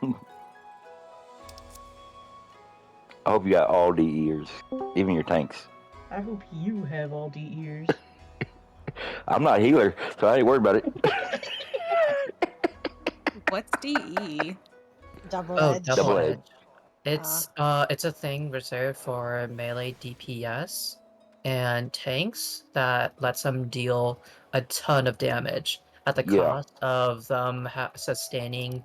I hope you got all the ears, even your tanks. I hope you have all the ears. I'm not a healer, so I ain't worried about it. What's DE? Double Oh, edge. double Double edge. edge. It's a thing reserved for melee DPS and tanks that lets them deal a ton of damage at the Yeah. cost of them sustaining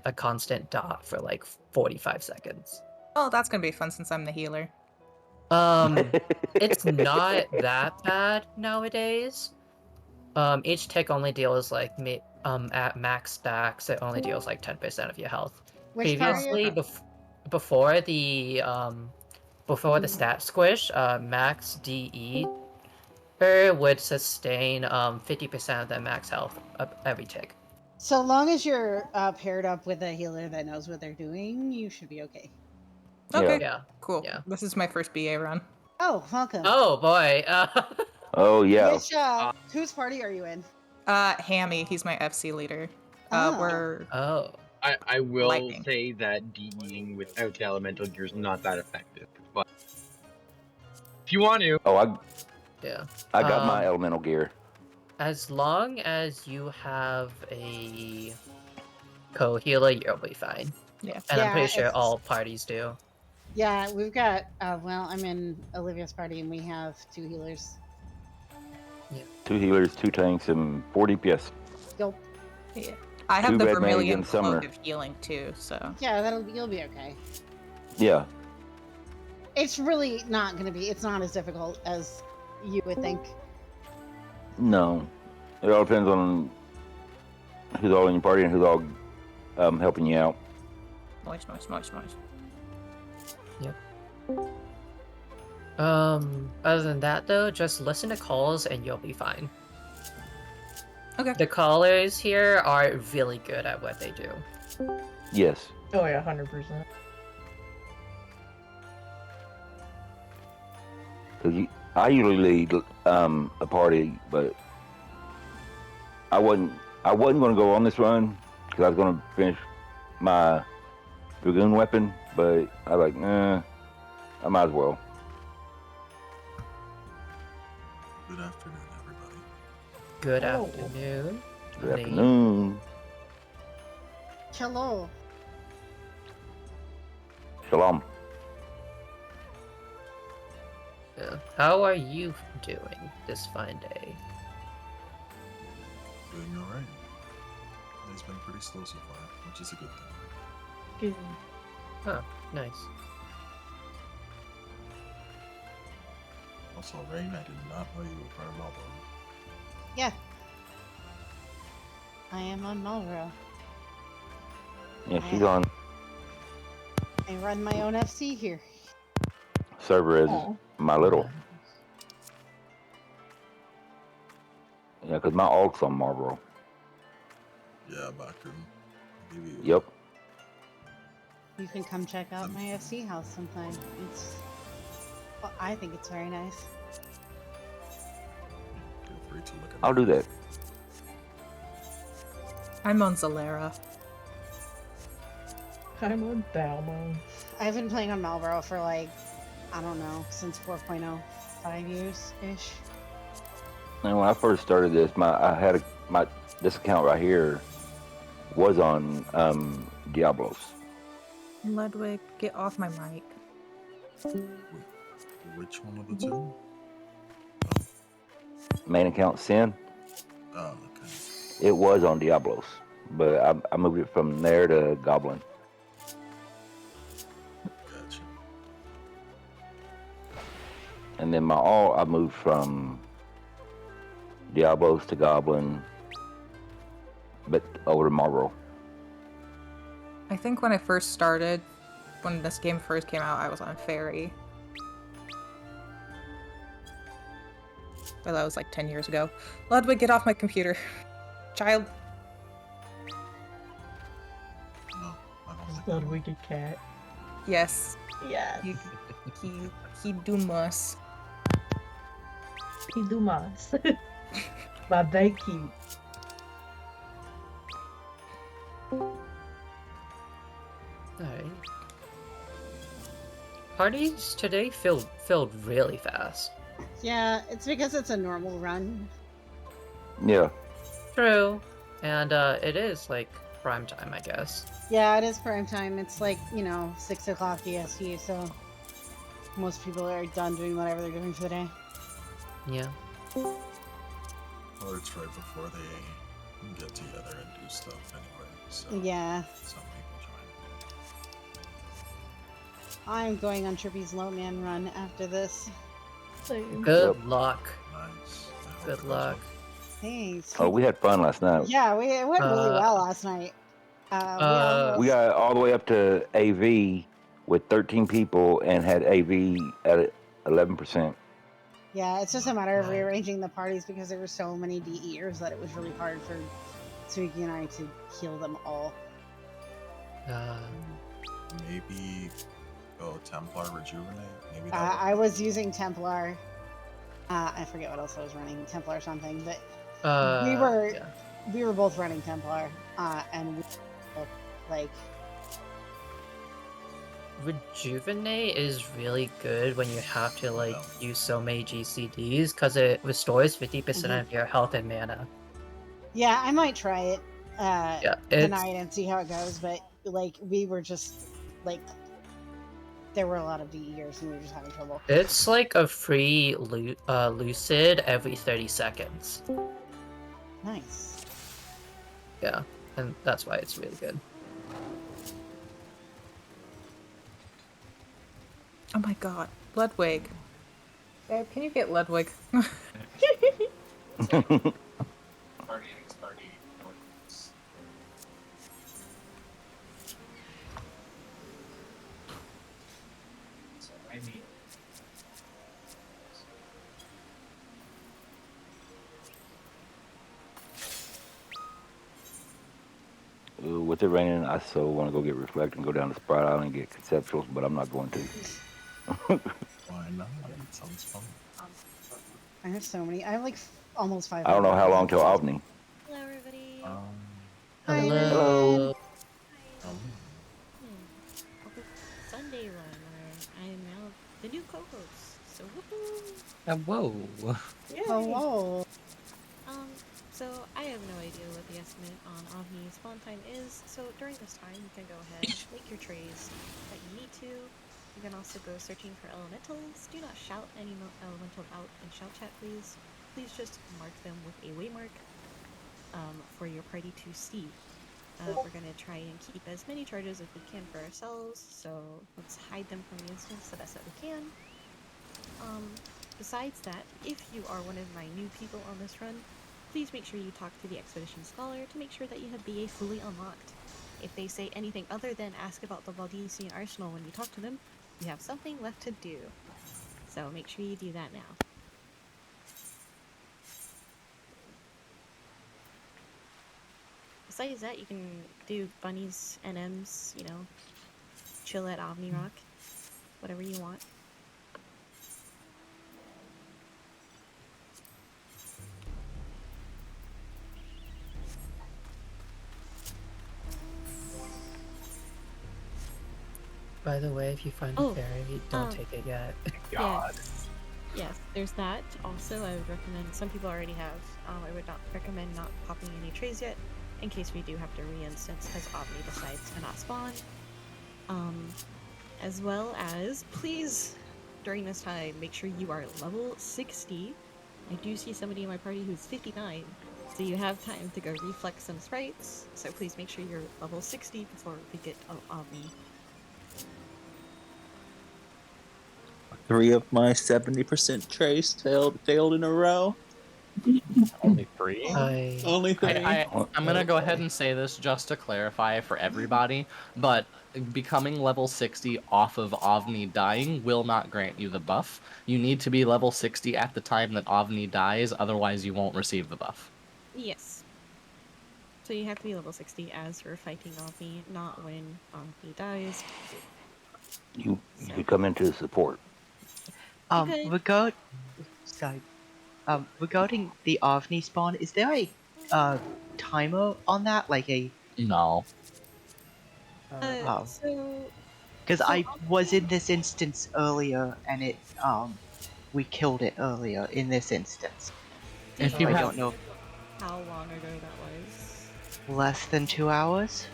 a constant dot for like 45 seconds. Oh, that's gonna be fun since I'm the healer. It's not that bad nowadays. Each tick only deals like at max stacks, it only deals like 10% of your health. Which part are you? Previously, before the stat squish, max DE would sustain 50% of the max health of every tick. So long as you're paired up with a healer that knows what they're doing, you should be okay. Okay, Yeah. cool. Yeah. This is my first BA run. Oh, welcome. Oh boy. Oh yeah. Which whose party are you in? Hammy, he's my FC leader. Oh. We're Oh. I will Lightning. say that DEing without the elemental gear is not that effective, but if you want to, Oh, I got my Um, elemental gear. As long as you have a co-healer, you'll be fine. Yeah. And I'm pretty Yeah, sure it's- all parties do. Yeah, we've got. Well, I'm in Olivia's party, and we have 2 healers. 2 healers, 2 tanks, and 4 DPS. Yup. Yeah. I have Two the red man Vermilion against Summoner. Cloak of Healing too, so Yeah, you'll be okay. Yeah. It's really not going to be. It's not as difficult as you would think. No. It all depends on who's all in your party and who's all helping you out. noise. Other than that though, just listen to calls and you'll be fine. Okay. The callers here are really good at what they do. Yes. Oh yeah, 100%. Because I usually lead a party, but I wasn't going to go on this run because I was going to finish my dragoon weapon, but I was like, I might as well. Good afternoon, everybody. Good Oh. afternoon. Good Lee. afternoon. Hello. Shalom. Yeah. How are you doing this fine day? Doing alright. It's been pretty slow so far, which is a good thing. Good. Nice. Also, Rain, I did not know you were part of Malboro. Yeah. I am on Malboro. Yeah, she's on I run my own FC here. server as Aw. my little. Yeah, because my alt's on Marlboro. Yeah, Bakun. Maybe. Yep. You can come check out my FC house sometime. Well, I think it's very nice. Feel free to look at I'll do that. I'm on Zalera. I'm on Dalmo. I've been playing on Malboro for like, I don't know, since 4.0, 5 years-ish. And when I first started this, this account right here was on Diablos. Ludwig, get off my mic. which one of the two? Main account Sin. Oh, okay. It was on Diablos, but I moved it from there to Goblin. Gotcha. And then my alt, I moved from Diablos to Goblin, but over to Marlboro. I think when I first started, when this game first came out, I was on Fairy. But that was like 10 years ago. Ludwig, get off my computer. Child. No, I don't think. Ludwig a cat. Yes. Yes. He do must. He do mas. But they cute. Alright. Parties today filled really fast. Yeah, it's because it's a normal run. Yeah. True. And it is like prime time, I guess. Yeah, it is prime time. It's like, 6 o'clock EST, so most people are done doing whatever they're doing for the day. Yeah. Or it's right before they get together and do stuff anyway. So Yeah. some people join. I'm going on Trippy's low man run after this. Same. Good Yep. luck. Nice. I hope Good it goes luck. well. Thanks. Oh, we had fun last night. Yeah, it went really well last night. We got all the way up to AV with 13 people and had AV at 11%. Yeah, it's just a matter of Nice. rearranging the parties because there were so many DEers that it was really hard for Suiki and I to heal them all. Maybe Templar Rejuvenate. Maybe that. I was using Templar. I forget what else I was running, Templar or something, but we were both running Templar, and we like Rejuvenate is really good when you have to like use so many GCDs because it restores 50% of your health and mana. Yeah, I might try it it's tonight and see how it goes, but like we were just like there were a lot of DEers and we were just having trouble. it's like a free lucid every 30 seconds. Nice. Yeah, and that's why it's really good. Oh my god, Ludwig. Babe, can you get Ludwig? With it raining, I so want to go get Reflect and go down to Sprite Island and get Conceptuals, but I'm not going to. Why not? It sounds fun. I have so many. I have like almost 500. I don't know how long till Ovni. Hello, everybody. Hi, Hello. Sunday run where I am now the new co-host. So woohoo! Whoa. Hello. So I have no idea what the estimate on Avni spawn time is. So during this time, you can go ahead and make your trays that you need to. You can also go searching for elementals. Do not shout any elemental out in shout chat, please. Please just mark them with a waymark for your party to see. We're going to try and keep as many charges as we can for ourselves, so let's hide them from the instance the best that we can. Besides that, if you are one of my new people on this run, please make sure you talk to the Expedition Scholar to make sure that you have BA fully unlocked. If they say anything other than ask about the Baldesion arsenal when you talk to them, you have something left to do. So make sure you do that now. Besides that, you can do bunnies, NMs, chill at Avni Rock, whatever you want. By the way, if you find a fairy, don't take it yet. Yes, there's that. Also, I would recommend, some people already have, I would not recommend not popping any trays yet, in case we do have to re-instance because Avni decides to not spawn. As well as, please, during this time, make sure you are level 60. I do see somebody in my party who's 59, so you have time to go reflex some sprites, so please make sure you're level 60 before we get Avni. 3 of my 70% trays failed in a row. Only 3? Only 3. I'm gonna go ahead and say this just to clarify for everybody, but becoming level 60 off of Avni dying will not grant you the buff. You need to be level 60 at the time that Avni dies, otherwise you won't receive the buff. Yes. So you have to be level 60 as you're fighting Avni, not when Avni dies. You come into support. Regarding the Avni spawn, is there a timer on that? Like a No. So. Because So I was Avni- in this instance earlier, and we killed it earlier in this instance. Do If you you I have don't know, how long ago that was? less than 2 hours.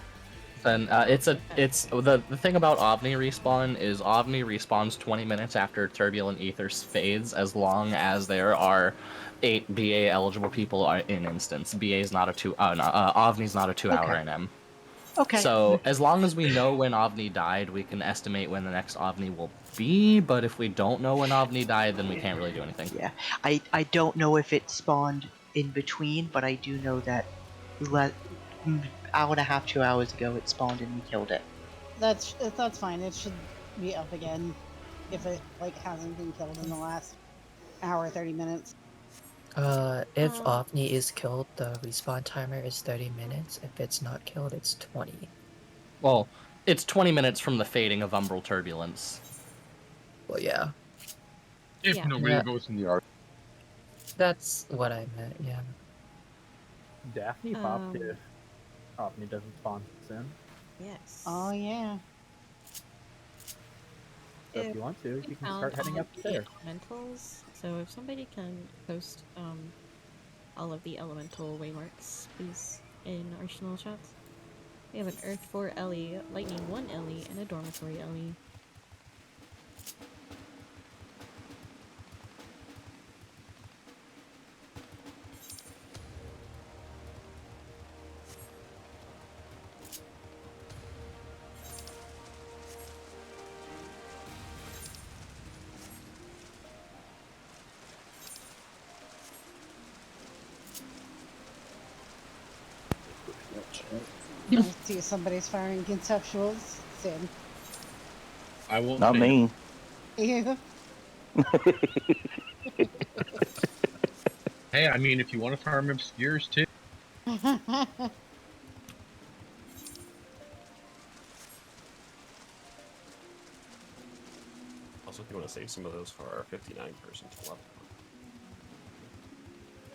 Then it's the thing about OVNI respawn is OVNI respawns 20 minutes after Turbulent Ether fades, as long as there are 8 BA eligible people in instance. BA is not a OVNI's not a 2-hour Okay. NM. Okay. So as long as we know when OVNI died, we can estimate when the next OVNI will be. But if we don't know when OVNI died, then we can't really do anything. Yeah, I don't know if it spawned in between, but I do know that hour and a half, 2 hours ago it spawned and we killed it. That's fine. It should be up again if it hasn't been killed in the last hour 30 minutes. If OVNI is killed, the respawn timer is 30 minutes. If it's not killed, it's 20. Well, it's 20 minutes from the fading of umbral turbulence. Well, yeah. If nobody votes in the arc. That's what I meant, yeah. Daphne popped if OVNI doesn't spawn soon. Yes. Oh yeah. So if you want to, you can start heading up there. Elementals. So if somebody can post all of the elemental waymarks, please, in Arsenal chat. We have an Earth 4 Ellie, Lightning 1 Ellie, and a Dormitory Ellie. I see somebody's firing conceptuals. Sid. I won't. Not me. Yeah. Hey, I mean, if you want to farm obscures too. Also, if you want to save some of those for our 59 person club.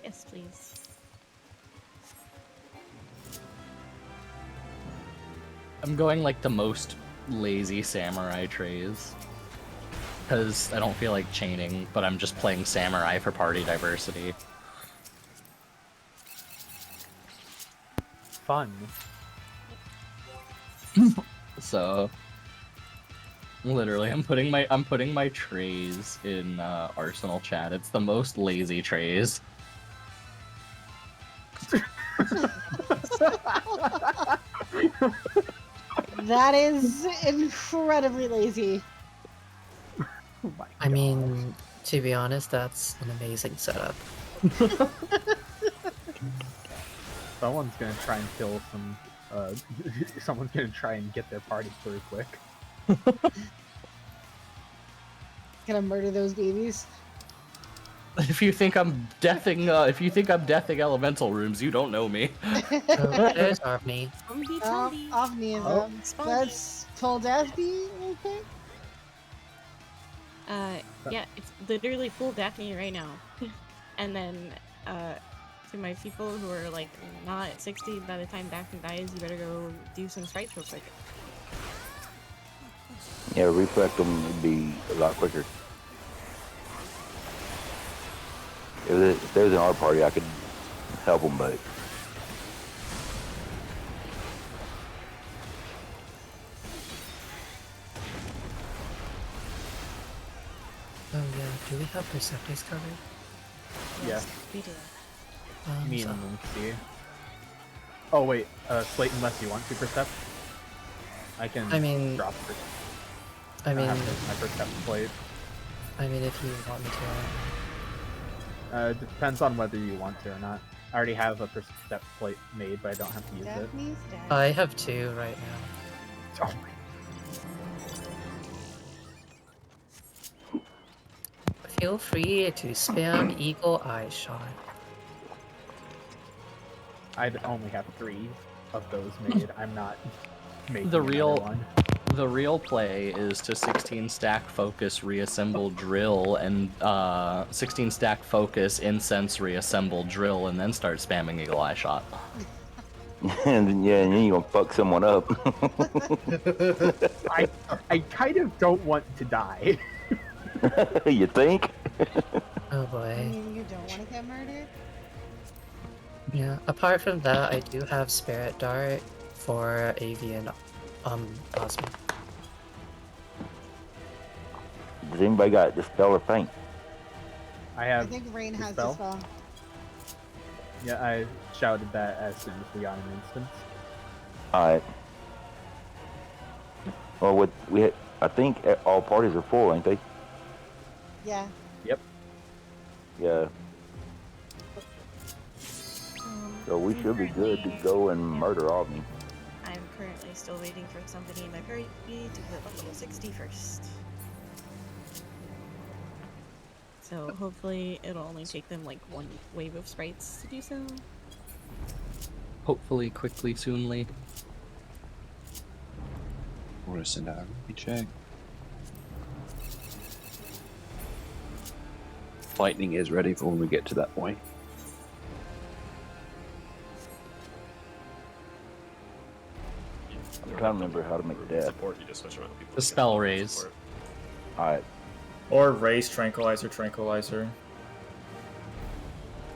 Yes, please. I'm going like the most lazy samurai trays. Because I don't feel like chaining, but I'm just playing samurai for party diversity. Fun. So literally I'm putting my trays in Arsenal chat. It's the most lazy trays. That is incredibly lazy. I mean, to be honest, that's an amazing setup. Someone's gonna try and kill some. Someone's gonna try and get their party through quick. Gonna murder those babies. If you think I'm deathing elemental rooms, you don't know me. There's OVNI. Avni is up. That's full Daphne, okay? Yeah, it's literally full Daphne right now. And then, to my people who are like not at 60 by the time Daphne dies, you better go do some sprites real quick. Yeah, reflect them would be a lot quicker. If there was an art party, I could help them, but Oh yeah, do we have Perceptives covered? Yeah. We do. Me and Moonsie. Oh wait, Slate, unless you want to percept, I can. I mean, drop. I mean, have my percept plate. I mean, if you want me to. It depends on whether you want to or not. I already have a percept plate made, but I don't have to use Daphne's it. dead. I have 2 right now. Oh my. Feel free to spam Eagle Eye Shot. I'd only have 3 of those made. I'm not making The another one. real play is to 16 stack focus reassemble drill and 16 stack focus incense reassemble drill and then start spamming eagle eye shot. And then, yeah, and then you're gonna fuck someone up. I kind of don't want to die. You think? Oh I boy. mean, you don't want to get murdered? Yeah. Apart from that, I do have Spirit Dart for AV and Osmo. Does anybody got Dispel or Faint? I think Rain has Dispel. Yeah, I shouted that as soon as we got an instance. Alright. Well, I think all parties are full, ain't they? Yeah. Yep. Yeah. So we should be good to go and murder Albany. I'm currently still waiting for somebody in my party to hit level 60 first. So hopefully it'll only take them like one wave of sprites to do so. Hopefully, quickly, soonly. We're gonna send out a check. Lightning is ready for when we get to that point. I'm trying to remember how to make death. Support, you just switch around people. The spell raise. Alright. Or raise tranquilizer.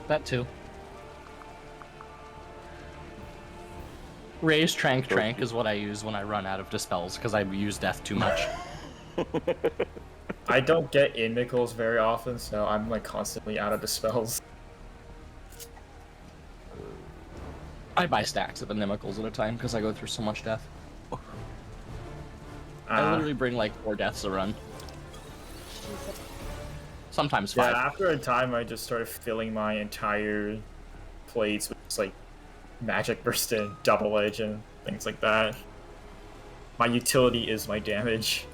That too. Raise trank is what I use when I run out of dispels because I use death too much. I don't get inimicals very often, so I'm like constantly out of dispels. I buy stacks of inimicals at a time because I go through so much death. I literally bring like 4 deaths a run. Sometimes 5. Yeah, after a time I just started filling my entire plates with just, like magic burst and double edge and things like that. My utility is my damage.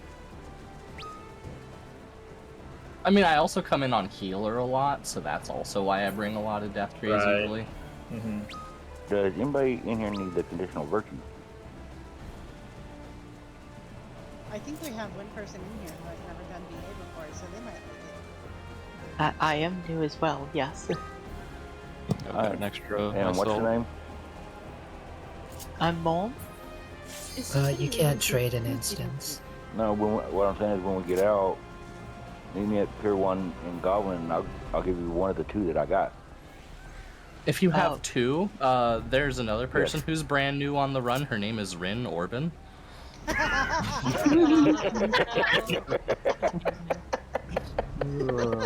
I mean, I also come in on healer a lot, so that's also why I bring a lot of death trees usually. Mm-hmm. Does anybody in here need the conditional virtue? I think we have one person in here who has never done BA before, so they might like it. I am new as well, yes. I've got an extra. And what's your name? I'm Mom. You can't trade an instance. No, what I'm saying is when we get out, meet me at Pier 1 in Goblin, and I'll give you one of the 2 that I got. If you have 2, there's another person who's brand new on the run. Her name is Rin Orban.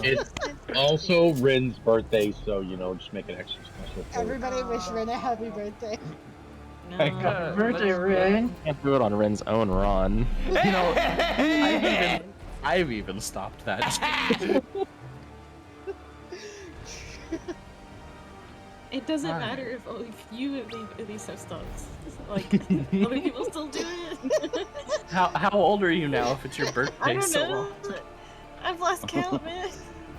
It's also Rin's birthday, so just make it extra special. Everybody wish Rin a happy birthday. Happy birthday, Rin. Can't do it on Rin's own run. You know, I've even stopped that. It doesn't matter if you at least have stubs. Like, other people still do it. How old are you now if it's your birthday? I don't so know. I've lost count, man.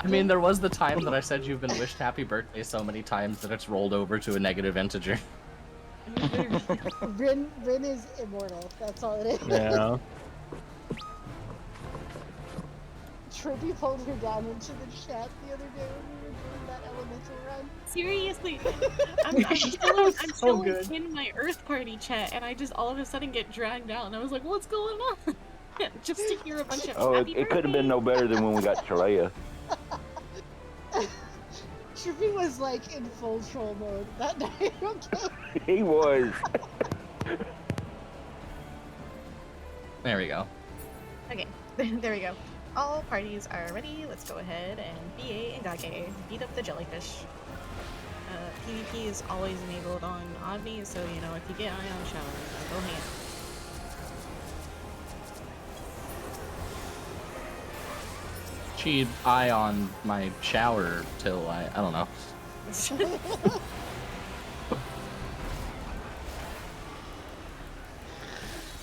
I mean, there was the time that I said you've been wished happy birthday so many times that it's rolled over to a negative integer. Rin is immortal. That's all it is. Yeah. Trippy pulled her down into the chat the other day when we were doing that elemental run. Seriously, I'm still in my Earth Party chat, and I just all of a sudden get dragged out, and I was like, "What's going on?" Just to hear a bunch of happy it could have been no better than when we got Chalea. Trippy was like in full troll mode that night. Okay. He was. There we go. Okay, there we go. All parties are ready. Let's go ahead and BA and Gage beat up the jellyfish. PvP is always enabled on Omni, so if you get Ion Shower, go ham. She'd eye on my shower till I don't know.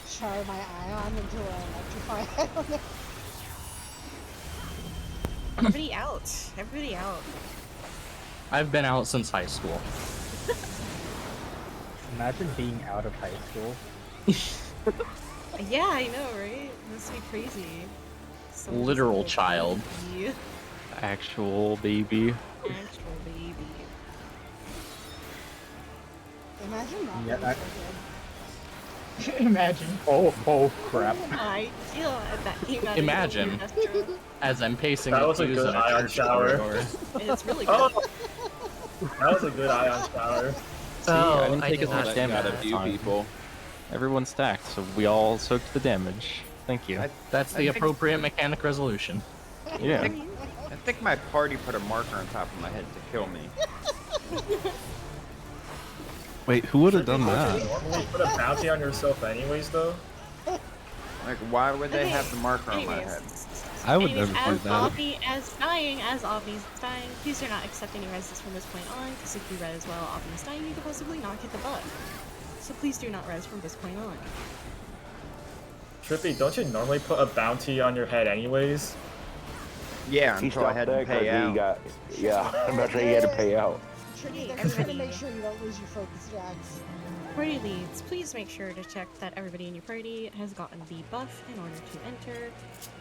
Shower my ion until I electrify. I don't know. Everybody out. Everybody out. I've been out since high school. Imagine being out of high school. Yeah, I know, right? This would be crazy. Literal child. Baby. Actual baby. Actual baby. Imagine that. Yeah, being so good. Imagine. Oh crap. I feel that came out Imagine. of the As I'm pacing That up was to a use good a ion shower. corridor. It's really good. Oh, that was a good ion shower. See, I didn't I take did as not much see damage that. this time. Everyone stacked, so we all soaked the damage. Thank you. That's the appropriate mechanic resolution. Yeah. I think my party put a marker on top of my head to kill me. Wait, who would have done Don't that? you normally put a bounty on yourself anyways, though? Like, why would they have the marker on my head? I would Anyways, never do that. as Avni's dying, please do not accept any reses from this point on, because if you res while Avni's dying, you could possibly not get the buff. So please do not res from this point on. Trippy, don't you normally put a bounty on your head anyways? Yeah, He until I stopped had that to 'cause pay out. he got. Yeah, I'm about to say he had to pay out. Tricky, they're just gonna make sure you don't lose your focus jacks. Party leads, please make sure to check that everybody in your party has gotten the buff in order to enter.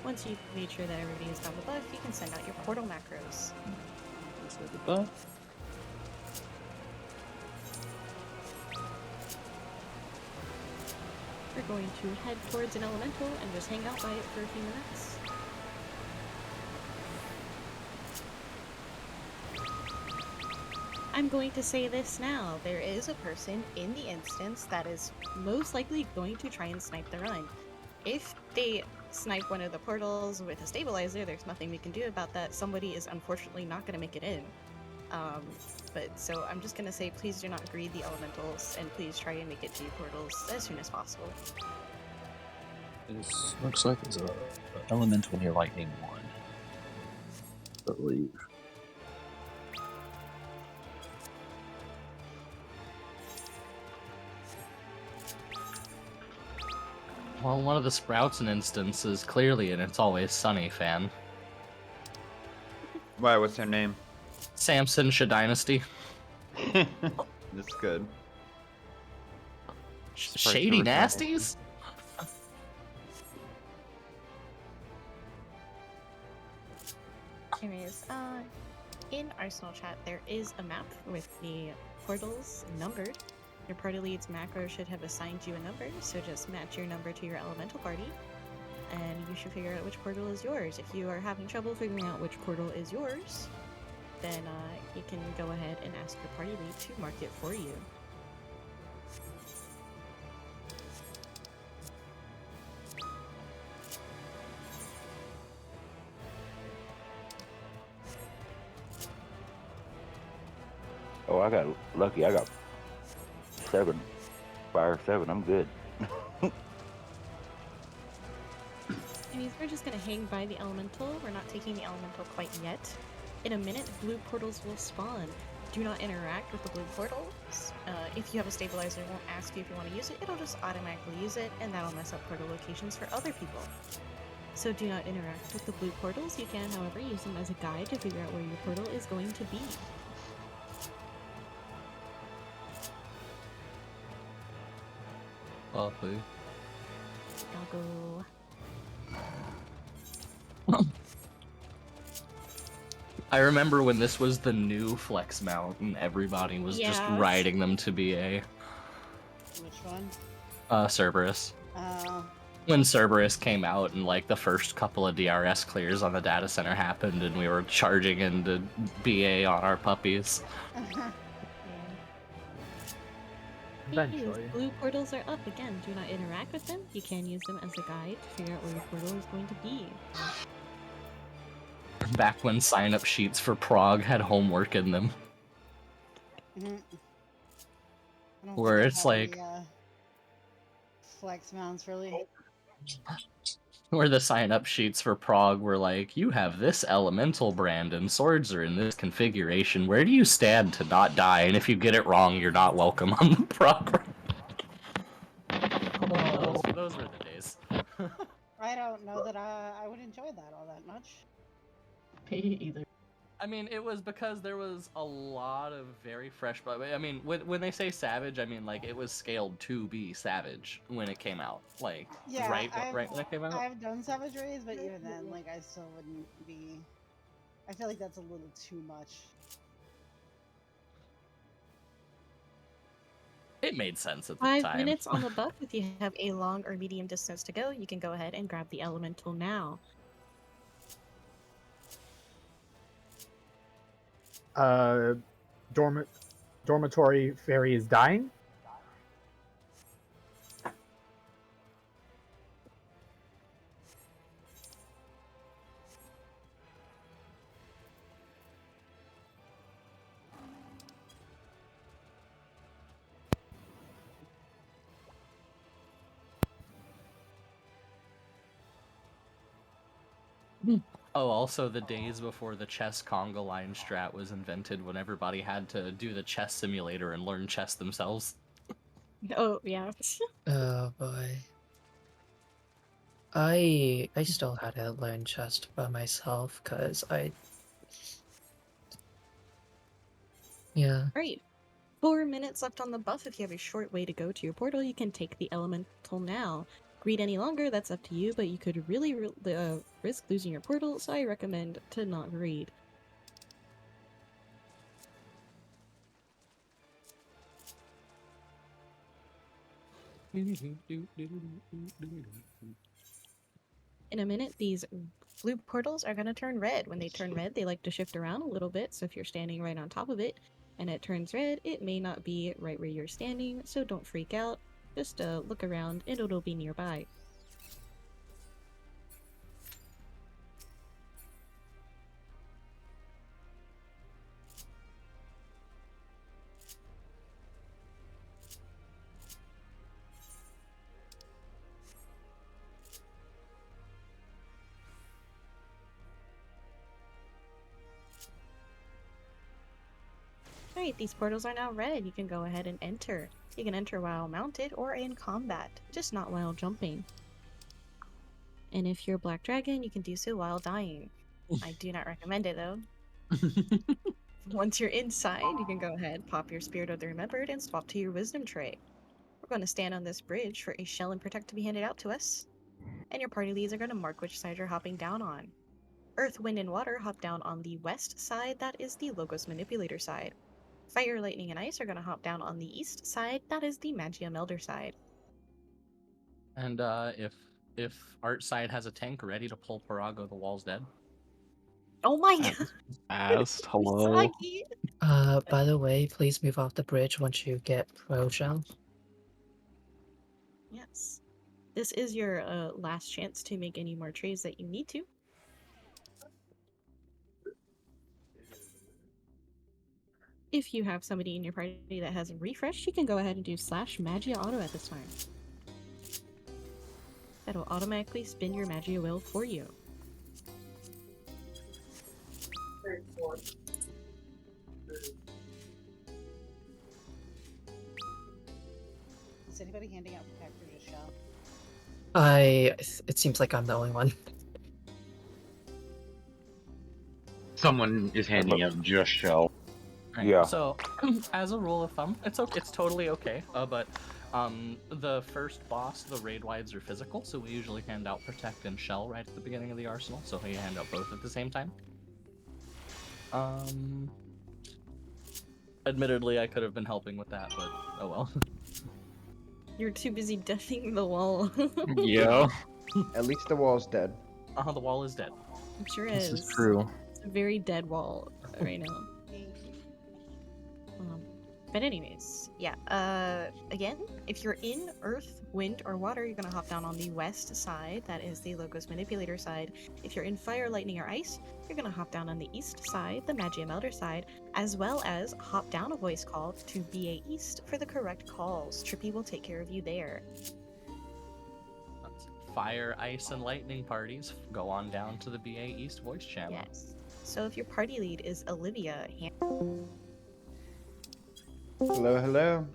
Once you've made sure that everybody has gotten the buff, you can send out your portal macros. The buff. We're going to head towards an elemental and just hang out by it for a few minutes. I'm going to say this now. There is a person in the instance that is most likely going to try and snipe the run. If they snipe one of the portals with a stabilizer, there's nothing we can do about that. Somebody is unfortunately not going to make it in. So I'm just going to say please do not greed the elementals and please try and make it to your portals as soon as possible. This looks like it's a elemental near lightning one. I believe. Well, one of the Sprouts instance is clearly an It's Always Sunny fan. Why, what's her name? Samson Dynasty. That's good. Shady Nasties? Anyways, in Arsenal chat there is a map with the portals numbered. Your party lead's macro should have assigned you a number, so just match your number to your elemental party, and you should figure out which portal is yours. If you are having trouble figuring out which portal is yours, then you can go ahead and ask your party lead to mark it for you. Oh, I got lucky. I got 7. Fire 7. I'm good. Anyways, we're just gonna hang by the elemental. We're not taking the elemental quite yet. In a minute, blue portals will spawn. Do not interact with the blue portals. If you have a stabilizer, it won't ask you if you want to use it. It'll just automatically use it, and that'll mess up portal locations for other people. So do not interact with the blue portals. You can, however, use them as a guide to figure out where your portal is going to be. Lovely. I'll go. I remember when this was the new flex mount and everybody was just Yeah. riding them to BA. Which one? Cerberus. When Cerberus came out and like the first couple of DRS clears on the data center happened and we were charging into BA on our puppies. Eventually. Blue portals are up again. Do not interact with them. You can use them as a guide to figure out where your portal is going to be. Back when sign-up sheets for Prague had homework in them. Where it's like... flex mounts, really. Where the sign-up sheets for Prague were like, you have this elemental brand and swords are in this configuration. Where do you stand to not die? And if you get it wrong, you're not welcome on the Prague. Those were the days. I don't know that I would enjoy that all that much. Me either. I mean, it was because there was a lot of very fresh... I mean, when they say Savage, I mean, like, it was scaled to be Savage when it came out. Like, Yeah, right when it came out? I've done Savage Rays, but even then, like, I still wouldn't be... I feel like that's a little too much. It made sense at the 5 time. minutes on the buff. If you have a long or medium distance to go, you can go ahead and grab the elemental now. Dormitory fairy is dying. Oh, also the days before the chess conga line strat was invented, when everybody had to do the chess simulator and learn chess themselves. Oh, yeah. Oh boy. I still had to learn chess by myself because yeah. Great. 4 minutes left on the buff. If you have a short way to go to your portal, you can take the elemental now. Greed any longer, that's up to you, but you could really risk losing your portal, so I recommend to not greed. In a minute, these blue portals are going to turn red. When they turn red, they like to shift around a little bit, so if you're standing right on top of it and it turns red, it may not be right where you're standing, so don't freak out. Just look around and it'll be nearby. Alright, these portals are now red. You can go ahead and enter. You can enter while mounted or in combat, just not while jumping. And if you're a black dragon, you can do so while dying. I do not recommend it though. Once you're inside, you can go ahead, pop your Spirit of the Remembered, and swap to your Wisdom tray. We're going to stand on this bridge for a Shell and Protect to be handed out to us. And your party leads are going to mark which side you're hopping down on. Earth, Wind, and Water hop down on the west side, that is the Logos Manipulator side. Fire, Lightning, and Ice are going to hop down on the east side, that is the Magia Melder side. And if Art side has a tank ready to pull Parago, the wall's dead. Oh my god! Fast, hello. Saki! By the way, please move off the bridge once you get pro shell. Yes. This is your last chance to make any more trades that you need to. If you have somebody in your party that has a refresh, you can go ahead and do /Magia Auto at this time. That'll automatically spin your Magia Wheel for you. Is anybody handing out protectors to Shell? It seems like I'm the only one. Someone is handing out just Shell. Right. Yeah. So, as a rule of thumb, it's okay. It's totally okay. But the first boss, the raid wides are physical, so we usually hand out Protect and Shell right at the beginning of the arsenal. So we hand out both at the same time. Admittedly, I could have been helping with that, but oh well. You're too busy deathing the wall. Yeah. At least the wall's dead. The wall is dead. It sure This is. is true. It's a very dead wall right now. But anyways, yeah, again, if you're in Earth, Wind, or Water, you're gonna hop down on the west side, that is the Logos Manipulator side. If you're in Fire, Lightning, or Ice, you're gonna hop down on the east side, the Magia Melder side, as well as hop down a voice call to BA East for the correct calls. Trippy will take care of you there. Fire, Ice, and Lightning parties go on down to the BA East voice channel. Yes. So if your party lead is Olivia, Hello, hello.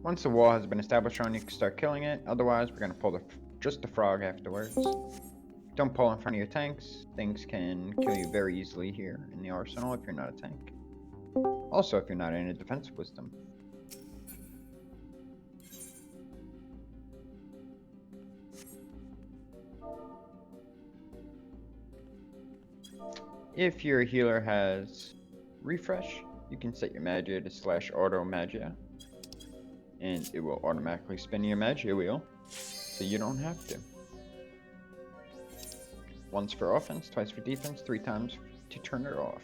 Once the wall has been established on, you can start killing it. Otherwise, we're going to pull the just the frog afterwards. Don't pull in front of your tanks. Things can kill you very easily here in the arsenal if you're not a tank. Also, if you're not in a defensive wisdom. If your healer has refresh, you can set your magia to /auto magia, and it will automatically spin your magia wheel, so you don't have to. Once for offense, twice for defense, 3 times to turn it off.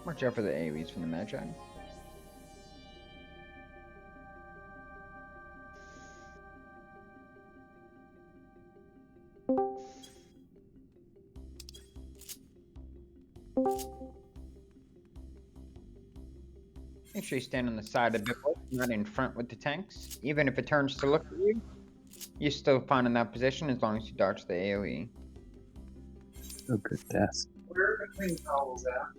Watch out for the AoEs from the Magi. Make sure you stand on the side of the boat, not in front with the tanks. Even if it turns to look at you, you're still fine in that position as long as you dodge the AoE. Oh, good death. Where are the clean towels at?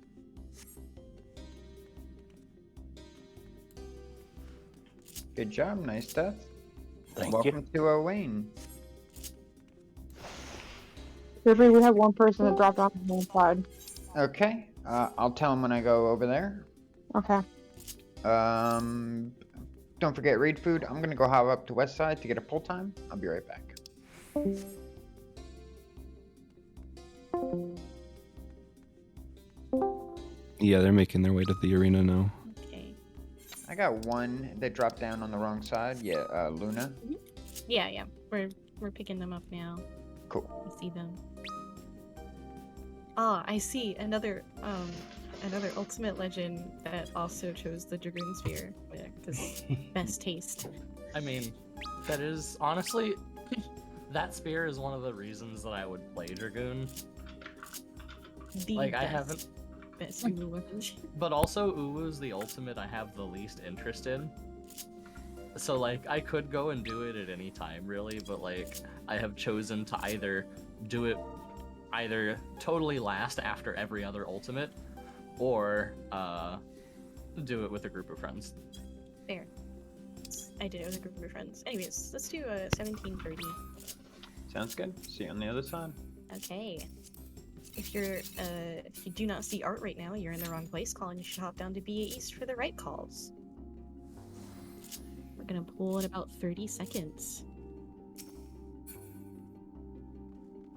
Good job, nice death. Thank Welcome to Wayne. Surgery, we have one person that dropped off on the side. Okay, I'll tell him when I go over there. Okay. Don't forget read food. I'm gonna go hop up to West Side to get a pull time. I'll be right back. Yeah, they're making their way to the arena now. Okay. I got one that dropped down on the wrong side. Yeah, Luna. Yeah. We're picking them up now. Cool. I see them. Ah, I see another ultimate legend that also chose the Dragoon Sphere. Yeah, because best taste. I mean, that is honestly that spear is one of the reasons that I would play Dragoon. I haven't. Best Uwu weapon. But also, Uwu is the ultimate I have the least interest in. So, like, I could go and do it at any time, really, but, like, I have chosen to either do it totally last after every other ultimate, or do it with a group of friends. Fair. I did it with a group of friends. Anyways, let's do a 1730. Sounds good. See you on the other side. Okay. If you do not see art right now, you're in the wrong place, Colin. You should hop down to BA East for the right calls. We're gonna pull in about 30 seconds.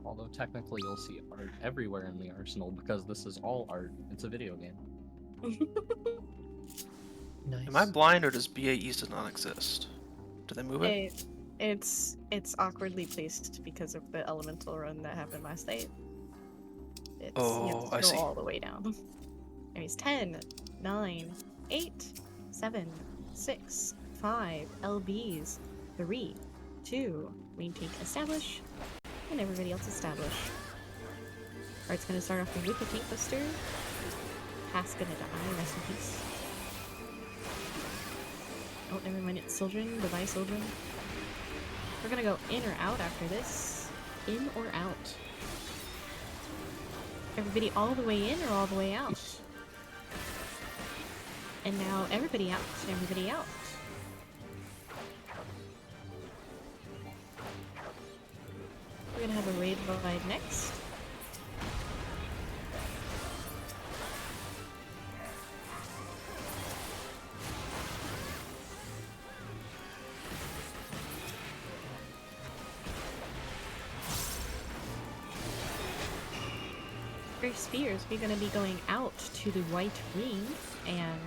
Although technically you'll see art everywhere in the arsenal because this is all art. It's a video game. Nice. Am I blind or does BA East not exist? Do they move it? It's awkwardly placed because of the elemental run that happened last night. You have to I go see. all the way down. Anyways, 10, 9, 8, 7, 6, 5, LBs, 3, 2, maintain establish, and everybody else establish. Alright, it's gonna start off with the tank buster. Pass gonna die, rest in peace. Oh, never mind, it's Sildren, the Vice Sildren. We're gonna go in or out after this. In or out? Everybody all the way in or all the way out? And now everybody out, everybody out. We're gonna have a raid ride next. For spears, we're gonna be going out to the white ring and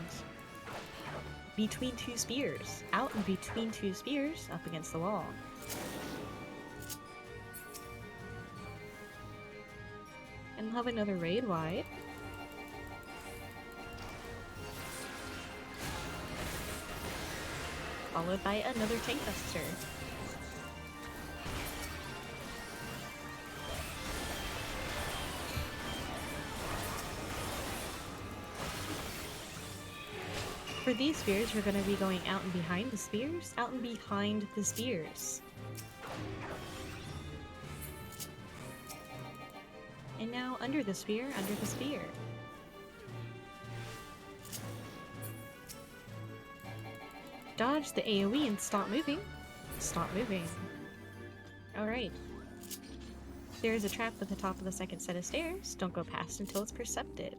between two spears. Out and between two spears, up against the wall. And we'll have another raid wide. Followed by another tank buster. For these spears, we're going to be going out and behind the spears, out and behind the spears. And now under the spear, under the spear. dodge the AoE and stop moving. Stop moving. Alright. There is a trap at the top of the second set of stairs. Don't go past until it's percepted.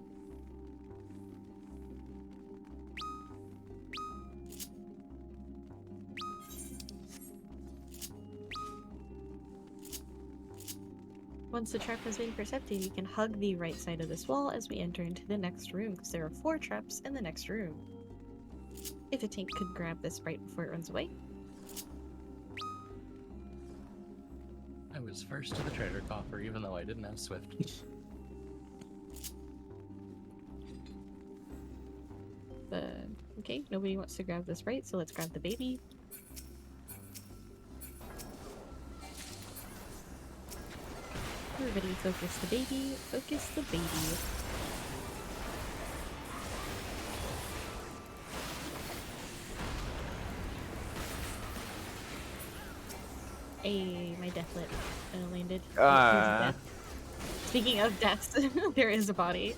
Once the trap has been percepted, you can hug the right side of this wall as we enter into the next room, because there are 4 traps in the next room. If a tank could grab this right before it runs away. I was first to the treasure coffer, even though I didn't have Swift. Okay, nobody wants to grab this right, so let's grab the baby. Everybody focus the baby. Focus the baby. Hey, my deathlet landed. Death. Speaking of deaths, there is a body.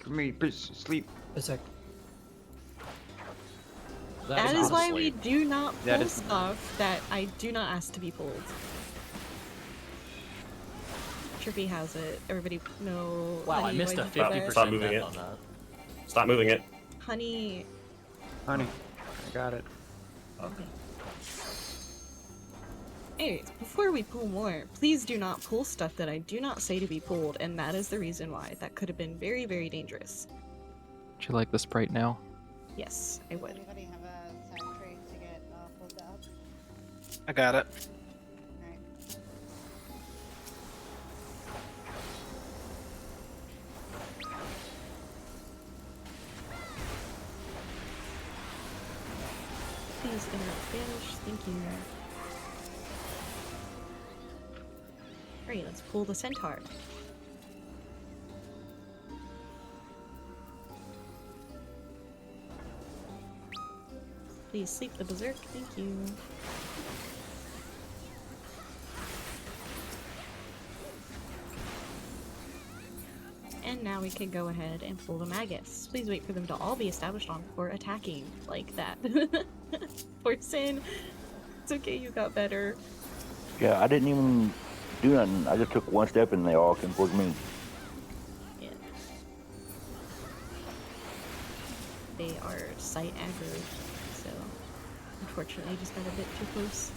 Come here, please, sleep. A sec. That is why we do not That pull is- stuff that I do not ask to be pulled. Trippy has it. Everybody know. Wow, I Honey, missed a why'd you do 50% that? Stop moving death it. on that. Stop moving it. Honey. Honey, I got it. Okay. Anyways, before we pull more, please do not pull stuff that I do not say to be pulled, and that is the reason why. That could have been very, very dangerous. Would you like the Sprite now? Yes, I would. Anybody have a side trait to get pulled up? I got it. Alright. Please interrupt Spanish. Thank you. Alright, let's pull the centaur. Please sleep the berserk. Thank you. And now we can go ahead and pull the Magus. Please wait for them to all be established on before attacking like that. Poor Sin. It's okay, you got better. Yeah, I didn't even do nothing. I just took one step and they all came towards me. Yeah. They are sight aggro, so unfortunately just got a bit too close.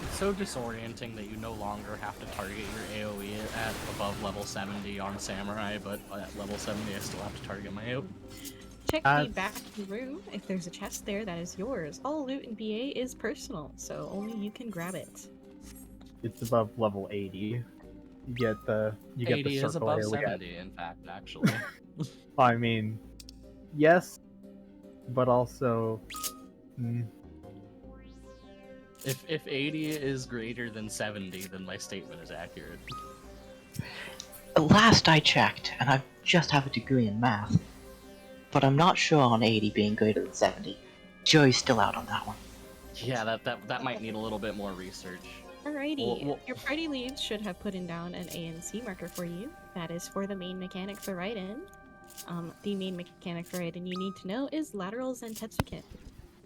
It's so disorienting that you no longer have to target your AoE at above level 70 on Samurai, but at level 70 I still have to target my AoE. Check the back of the room. If there's a chest there, that is yours. All loot in BA is personal, so only you can grab it. It's above level 80. You get the 80 circle is above AoE. 70, in fact, actually. I mean, yes, but also. If 80 is greater than 70, then my statement is accurate. Last I checked, and I just have a degree in math, but I'm not sure on 80 being greater than 70. Joey's still out on that one. Yeah, that might need a little bit more research. Alrighty, Well- your party leads should have put in down an A and C marker for you. That is for the main mechanic for Raiden. The main mechanic for Raiden you need to know is laterals and Tetsuken.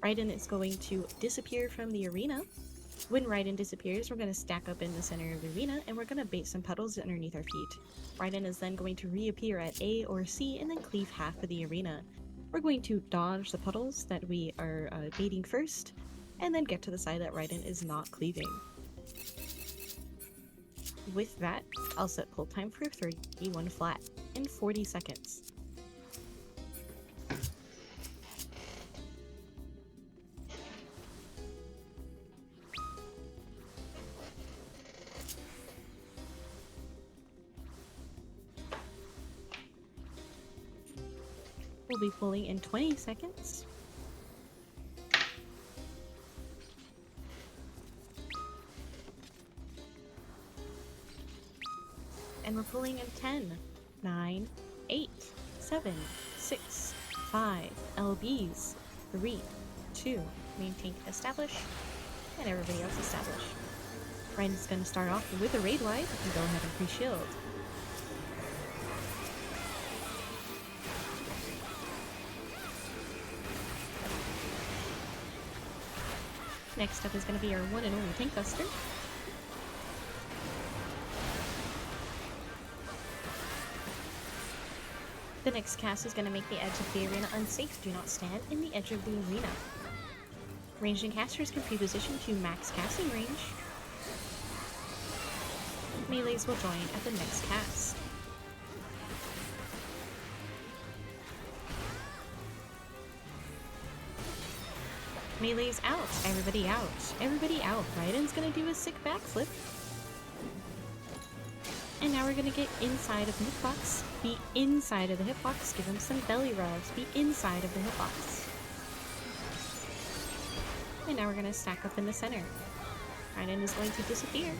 Raiden is going to disappear from the arena. When Raiden disappears, we're going to stack up in the center of the arena, and we're going to bait some puddles underneath our feet. Raiden is then going to reappear at A or C and then cleave half of the arena. We're going to dodge the puddles that we are baiting first, and then get to the side that Raiden is not cleaving. With that, I'll set pull time for 31 flat in 40 seconds. We'll be pulling in 20 seconds. And we're pulling in 10, 9, 8, 7, 6, 5, LBs, 3, 2, main tank establish, and everybody else establish. Ryan's going to start off with a raid wide and go ahead and pre-shield. Next up is going to be our one and only Tank Buster. The next cast is going to make the edge of the arena unsafe. Do not stand in the edge of the arena. Ranged and casters can pre-position to max casting range. Melees will join at the next cast. Melee's out. Everybody out. Everybody out. Raiden's gonna do a sick backflip. And now we're gonna get inside of the hitbox. Be inside of the hitbox. Give him some belly rubs. Be inside of the hitbox. And now we're gonna stack up in the center. Raiden is going to disappear.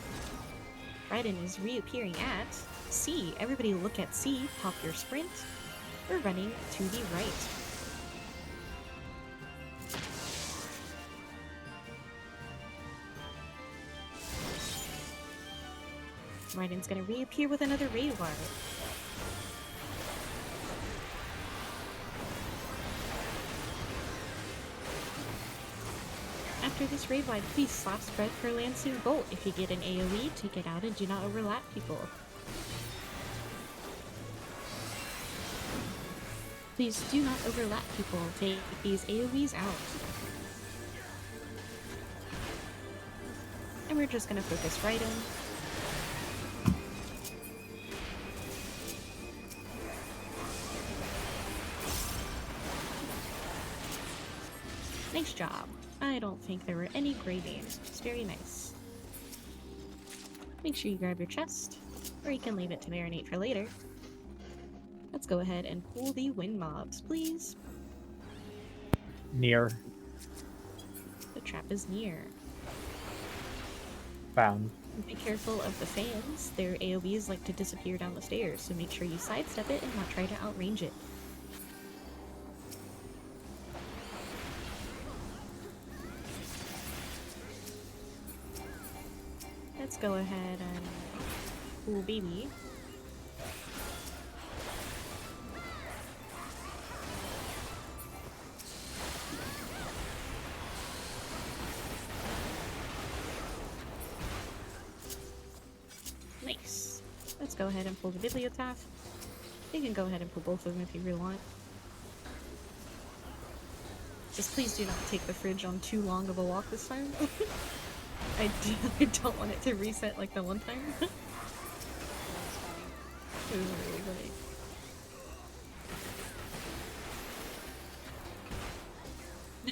Raiden is reappearing at C. Everybody look at C. Pop your sprint. We're running to the right. Raiden's gonna reappear with another raid wire. After this raid wide, please slap spread for Lancing Bolt. If you get an AoE, take it out and do not overlap people. Please do not overlap people. Take these AoEs out. And we're just gonna focus Raiden. Nice job. I don't think there were any gray beams. It's very nice. Make sure you grab your chest, or you can leave it to marinate for later. Let's go ahead and pull the wind mobs, please. Near. The trap is near. Found. Be careful of the fans. Their AoEs like to disappear down the stairs, so make sure you sidestep it and not try to outrange it. Let's go ahead and pull baby. Nice. Let's go ahead and pull the bibliotaph. You can go ahead and pull both of them if you really want. Just please do not take the fridge on too long of a walk this time. I don't want it to reset like the one time. It was really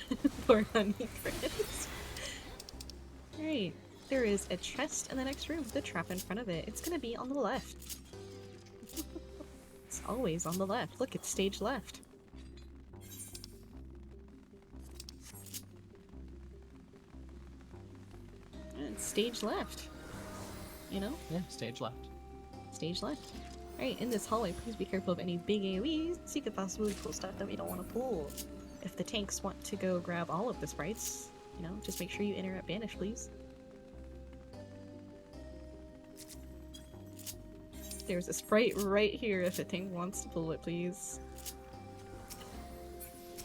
funny. Poor honey Chris. Alright, there is a chest in the next room with a trap in front of it. It's gonna be on the left. It's always on the left. Look, it's stage left. Stage left. You know? Yeah, stage left. Stage left. Alright, in this hallway, please be careful of any big AoEs, so you could possibly pull stuff that we don't want to pull. If the tanks want to go grab all of the sprites, you know, just make sure you interrupt banish, please. There's a sprite right here if a tank wants to pull it, please.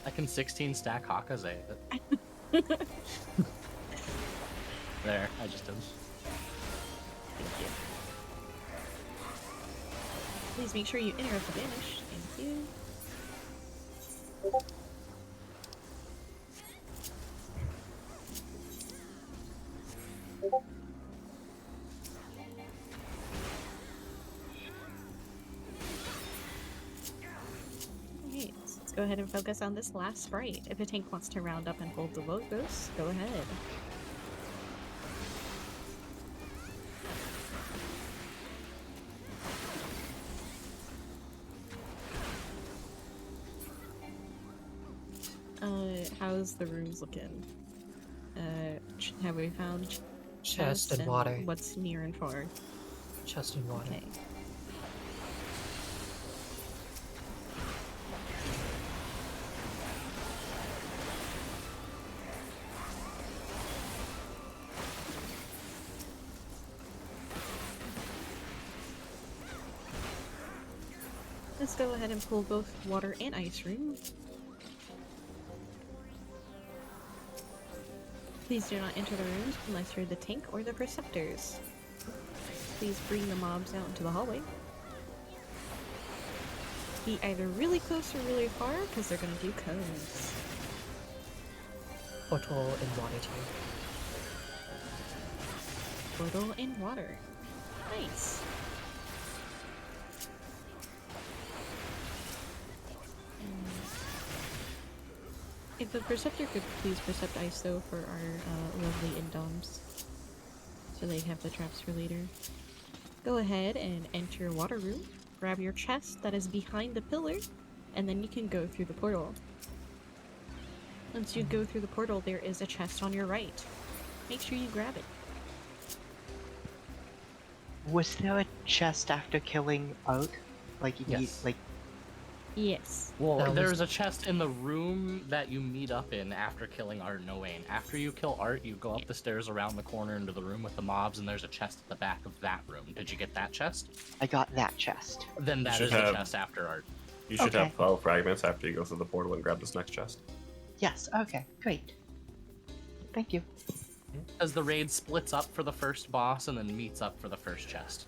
I can 16 stack Hakaze it. There, I just did. Thank you. Please make sure you interrupt the banish. Thank you. Alright, let's go ahead and focus on this last sprite. If a tank wants to round up and hold the logos, go ahead. How's the rooms looking? Have we found chest and water? What's near and far? Chest and water. Okay. Let's go ahead and pull both water and ice room. Please do not enter the rooms unless you're the tank or the preceptors. Please bring the mobs out into the hallway. Be either really close or really far, because they're going to do cones. Portal in water too. Portal in water. Nice. If the Perceptor could please Percept Ice though for our lovely Indoms. So they have the traps for later. Go ahead and enter Water Room. Grab your chest that is behind the pillar, and then you can go through the portal. Once you go through the portal, there is a chest on your right. Make sure you grab it. Was there a chest after killing Oak? Like, Yes. Yes. Well, there's a chest in the room that you meet up in after killing Art and Owain. After you kill Art, you go up the stairs around the corner into the room with the mobs, and there's a chest at the back of that room. Did you get that chest? I got that chest. Then that is the chest after Art. You should have 12 fragments after you go through the portal and grab this next chest. Yes, okay, great. Thank you. As the raid splits up for the first boss and then meets up for the first chest.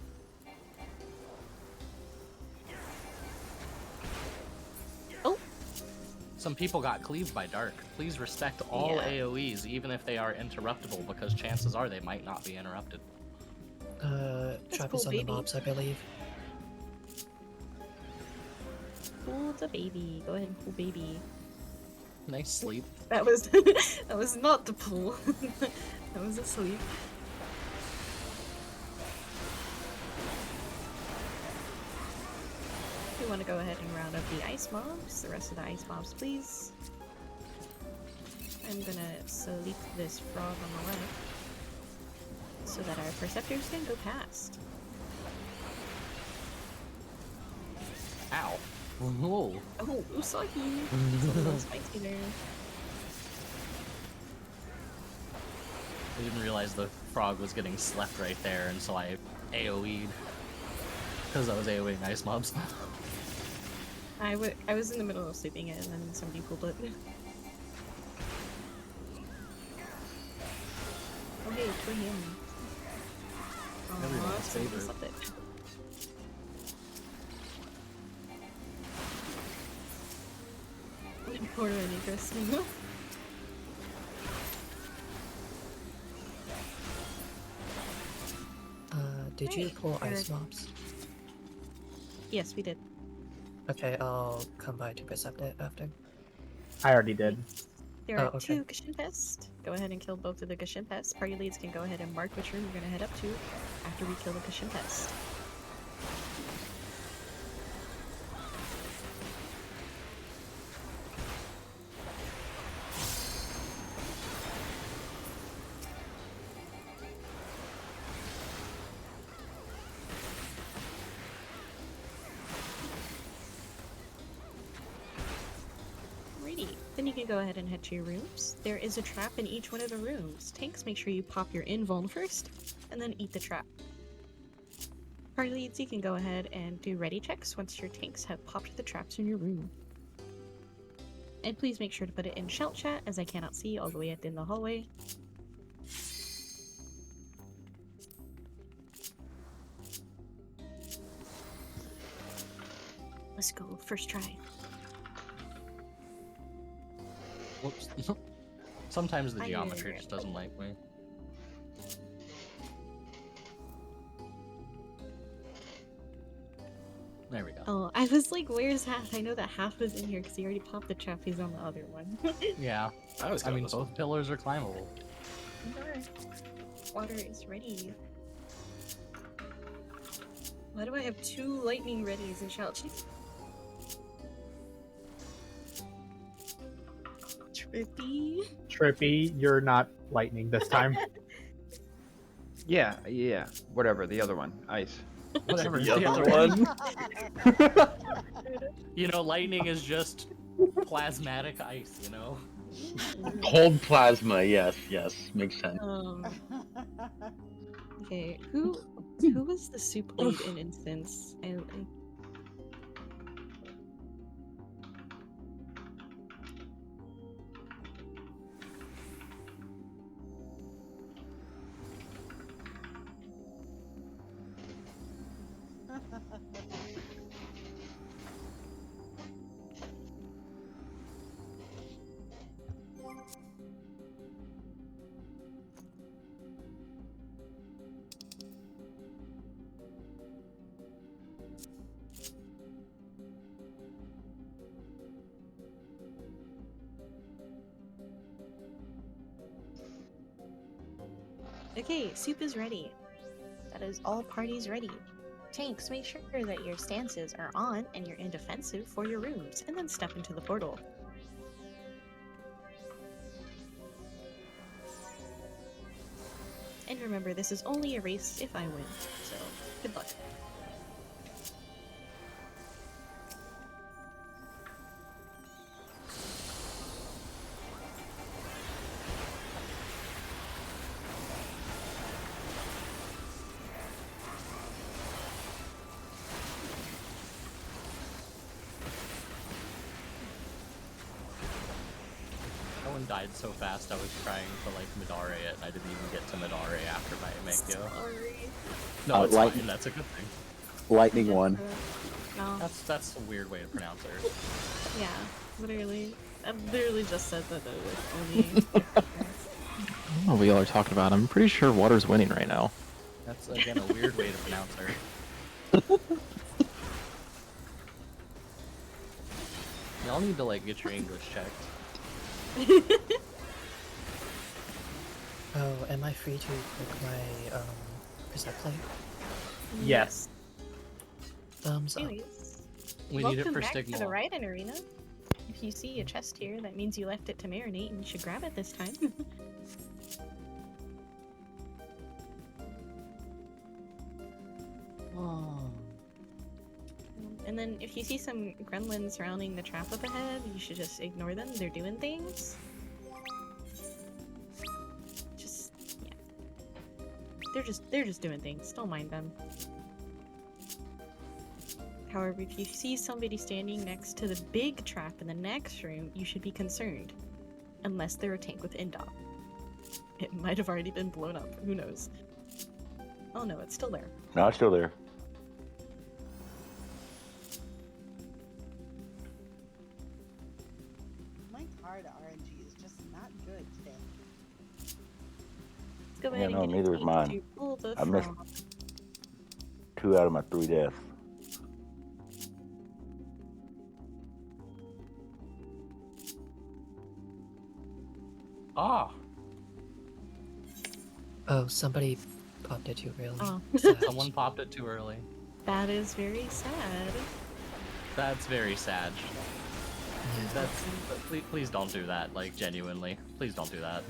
Oh! Some people got cleaved by Dark. Please respect all AoEs, even if they are interruptible, because chances are they might not be interrupted. Trap is on the mobs, I believe. Pull the baby. Go ahead and pull baby. Nice sleep. That was that was not the pull. That was a sleep. We want to go ahead and round up the ice mobs. The rest of the ice mobs, please. I'm gonna sleep this frog on the left so that our perceptors can go past. Ow. Whoa. Oh, Usagi! It's a little spicy there. I didn't realize the frog was getting slept right there, and so I AoE'd. Because I was AoEing ice mobs. I was in the middle of sleeping it, and then somebody pulled it. Okay, for him. Everyone's favorite. Slept it. Poor Chris. Did you pull ice mobs? Yes, we did. Okay, I'll come by to Percept it after. I already did. There are two Gashin pests. Go ahead and kill both of the Gashin pests. Party leads can go ahead and mark which room you're going to head up to after we kill the Gashin pest. Then you can go ahead and head to your rooms. There is a trap in each one of the rooms. Tanks, make sure you pop your invuln first, and then eat the trap. Party leads, you can go ahead and do ready checks once your tanks have popped the traps in your room. And please make sure to put it in shout chat, as I cannot see all the way in the hallway. Let's go, first try. Whoops. Sometimes the geometry just doesn't like me. There we go. Oh, I was like, where's Half? I know that Half was in here because he already popped the trap. He's on the other one. Yeah. I mean, both pillars are climbable. Okay. Water is ready. Why do I have 2 lightning readies in shout? Trippy, you're not lightning this time. Yeah, whatever, the other one, ice. Whatever the other one. You know, lightning is just plasmatic ice, you know? Cold plasma, yes, makes sense. Okay, who was the soup lead in instance? Okay, soup is ready. That is all parties ready. Tanks, make sure that your stances are on and you're in defensive for your rooms, and then step into the portal. And remember, this is only a race if I win, so good luck. That one died so fast I was trying to like Midare it, and I didn't even get to Midare after my Mekyo. Sorry. No, it's Light- fine, that's a good thing. Lightning one. No. That's a weird way to pronounce her. Yeah, literally. I literally just said that though, like, only... I don't know what y'all are talking about. I'm pretty sure Water's winning right now. That's again a weird way to pronounce her. Y'all need to like get your English checked. Oh, am I free to click my percept plate? Yes. Thumbs up. Anyways, We welcome need it for back Stigma. to the Raiden Arena. If you see a chest here, that means you left it to marinate and you should grab it this time. And then if you see some gremlins surrounding the trap up ahead, you should just ignore them. They're doing things. Just, yeah. They're just doing things. Don't mind them. However, if you see somebody standing next to the big trap in the next room, you should be concerned. Unless they're a tank with indot. It might have already been blown up. Who knows? Oh no, it's still there. No, it's still there. My card RNG is just not good today. Let's go Yeah, ahead no, and get neither a is tank mine. to pull the I missed frog. 2 out of my 3 deaths. Ah! Oh, somebody popped it too early. Oh. Someone popped it too early. That is very sad. That's very sad. That's please don't do that, like genuinely. Please don't do that.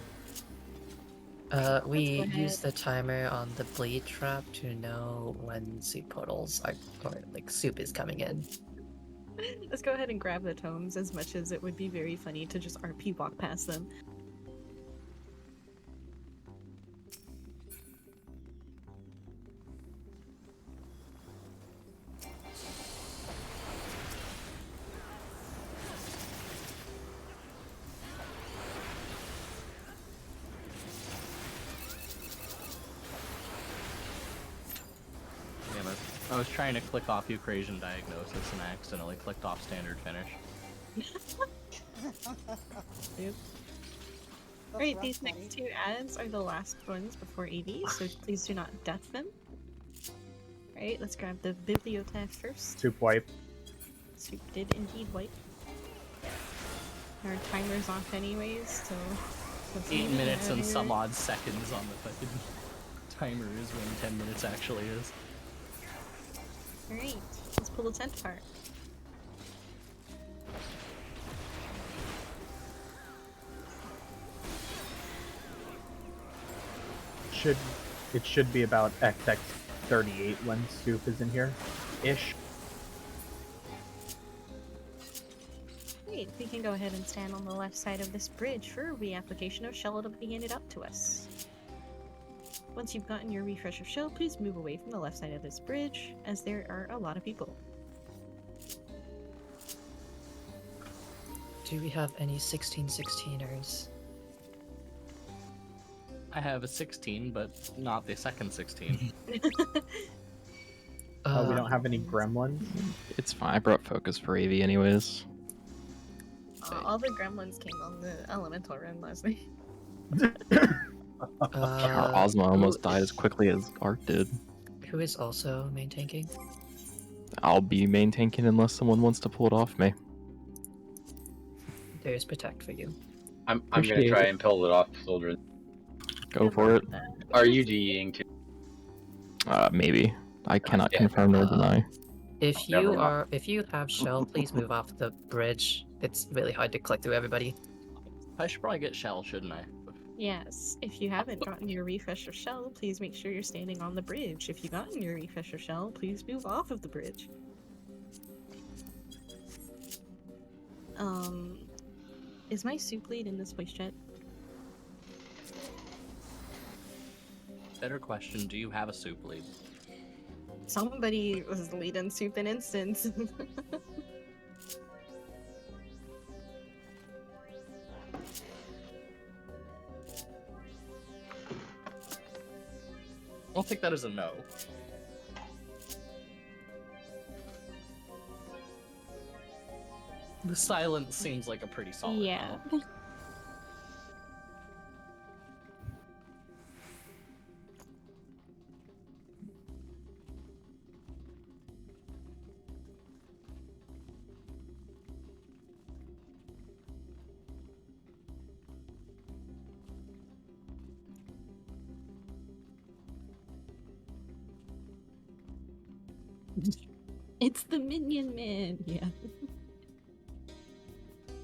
We Let's go use ahead. the timer on the bleed trap to know when soup portals are, or like soup is coming in. Let's go ahead and grab the tomes, as much as it would be very funny to just RP walk past them. Damn it. I was trying to click off Eucrasian Diagnosis and I accidentally clicked off Standard Finish. Oops. Alright, these next two ads are the last ones before AV, so please do not death them. Alright, let's grab the Bibliotech first. Soup wipe. Soup did indeed wipe. Our timer's off anyways, so... let's 8 leave it minutes out and here. some odd seconds on the fucking timer is when 10 minutes actually is. Alright, let's pull the tent apart. It should be about FFXIV when Soup is in here, ish. Great, we can go ahead and stand on the left side of this bridge for reapplication of shell to be handed up to us. Once you've gotten your refresh of shell, please move away from the left side of this bridge, as there are a lot of people. Do we have any 1616ers? I have a 16, but not the second 16. We don't have any gremlins. It's fine. I brought focus for AV anyways. All the gremlins came on the elemental run last night. Our Ozma almost died as quickly as Ark did. Who is also main tanking? I'll be main tanking unless someone wants to pull it off me. There's protect for you. I'm gonna try and pull it off, children. Go for it. Are you DEing too? Maybe. I cannot damn it. confirm nor deny. If Never you mind. if you have shell, please move off the bridge. It's really hard to click through everybody. I should probably get shell, shouldn't I? Yes, if you haven't gotten your refresher shell, please make sure you're standing on the bridge. If you've gotten your refresher shell, please move off of the bridge. Is my soup lead in this voice chat? Better question, do you have a soup lead? Somebody was leading soup in instance. I'll take that as a no. The silence seems like a pretty solid Yeah. no. It's the Minion Man, yeah.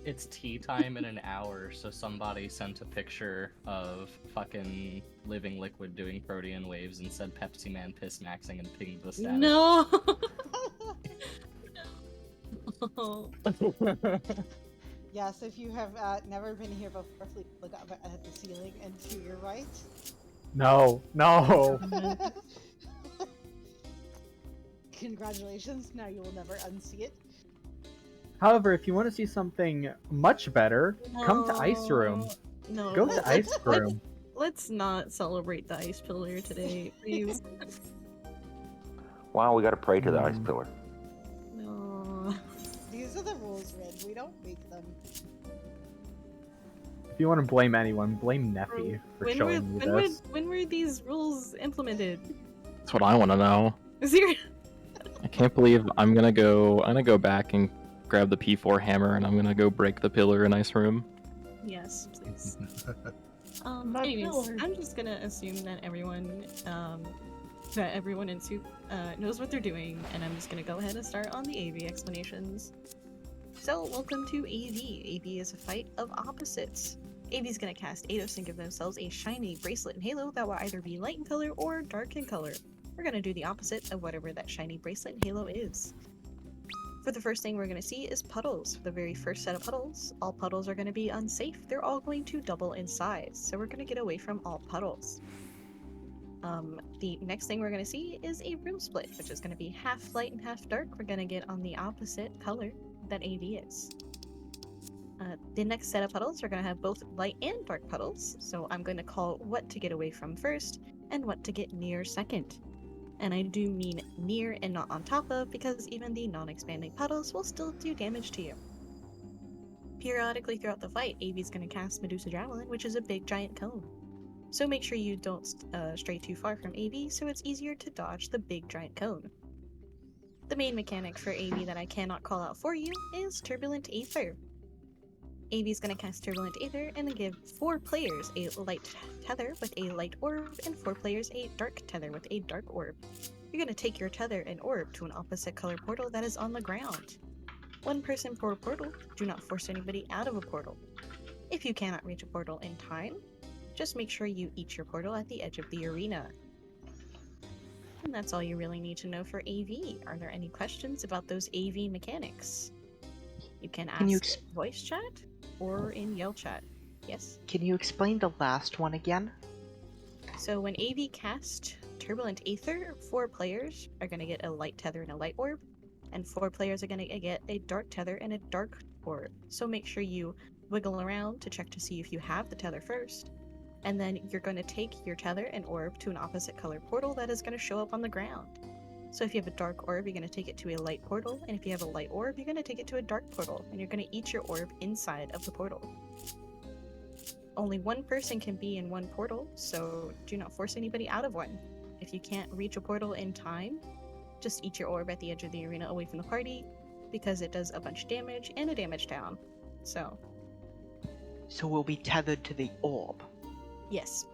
It's tea time in an hour, so somebody sent a picture of fucking living liquid doing protean waves and said Pepsi Man piss maxing and pinged the status. No! Yes, if you have never been here before, please look up at the ceiling and to your right. No, no. Congratulations, now you will never unsee it. However, if you want to see something much better, come to Ice Room. No. Go to Ice Room. Let's not celebrate the ice pillar today, please. Wow, we gotta pray to the ice pillar. No. These are the rules, Red. We don't make them. If you want to blame anyone, blame Neffy for showing you this. When were these rules implemented? That's what I want to know. Seriously? I can't believe I'm gonna go back and grab the P4 hammer and I'm gonna go break the pillar in Ice Room. Yes, please. Anyways, I'm just gonna assume that everyone in Soup knows what they're doing, and I'm just gonna go ahead and start on the AV explanations. So, welcome to AV. AV is a fight of opposites. AV is gonna cast Eidos and give themselves a shiny bracelet and halo that will either be light in color or dark in color. We're gonna do the opposite of whatever that shiny bracelet and halo is. For the first thing we're going to see is puddles. For the very first set of puddles, all puddles are going to be unsafe. They're all going to double in size, so we're going to get away from all puddles. The next thing we're going to see is a room split, which is going to be half light and half dark. We're going to get on the opposite color that AV is. The next set of puddles are going to have both light and dark puddles, so I'm going to call what to get away from first and what to get near second. And I do mean near and not on top of, because even the non-expanding puddles will still do damage to you. Periodically throughout the fight, AV is going to cast Medusa Javelin, which is a big giant cone. So make sure you don't stray too far from AV, so it's easier to dodge the big giant cone. The main mechanic for AV that I cannot call out for you is Turbulent Aether. AV is going to cast Turbulent Aether and give 4 players a light tether with a light orb, and 4 players a dark tether with a dark orb. You're going to take your tether and orb to an opposite color portal that is on the ground. 1 person per portal. Do not force anybody out of a portal. If you cannot reach a portal in time, just make sure you eat your portal at the edge of the arena. And that's all you really need to know for AV. Are there any questions about those AV mechanics? You can ask in voice chat or in yell chat. Yes? Can you explain the last one again? So when AV casts Turbulent Aether, 4 players are going to get a light tether and a light orb, and 4 players are going to get a dark tether and a dark orb. So make sure you wiggle around to check to see if you have the tether first, and then you're going to take your tether and orb to an opposite color portal that is going to show up on the ground. So if you have a dark orb, you're going to take it to a light portal, and if you have a light orb, you're going to take it to a dark portal, and you're going to eat your orb inside of the portal. Only 1 person can be in 1 portal, so do not force anybody out of one. If you can't reach a portal in time, just eat your orb at the edge of the arena away from the party, because it does a bunch of damage and a damage down. So we'll be tethered to the orb. Yes.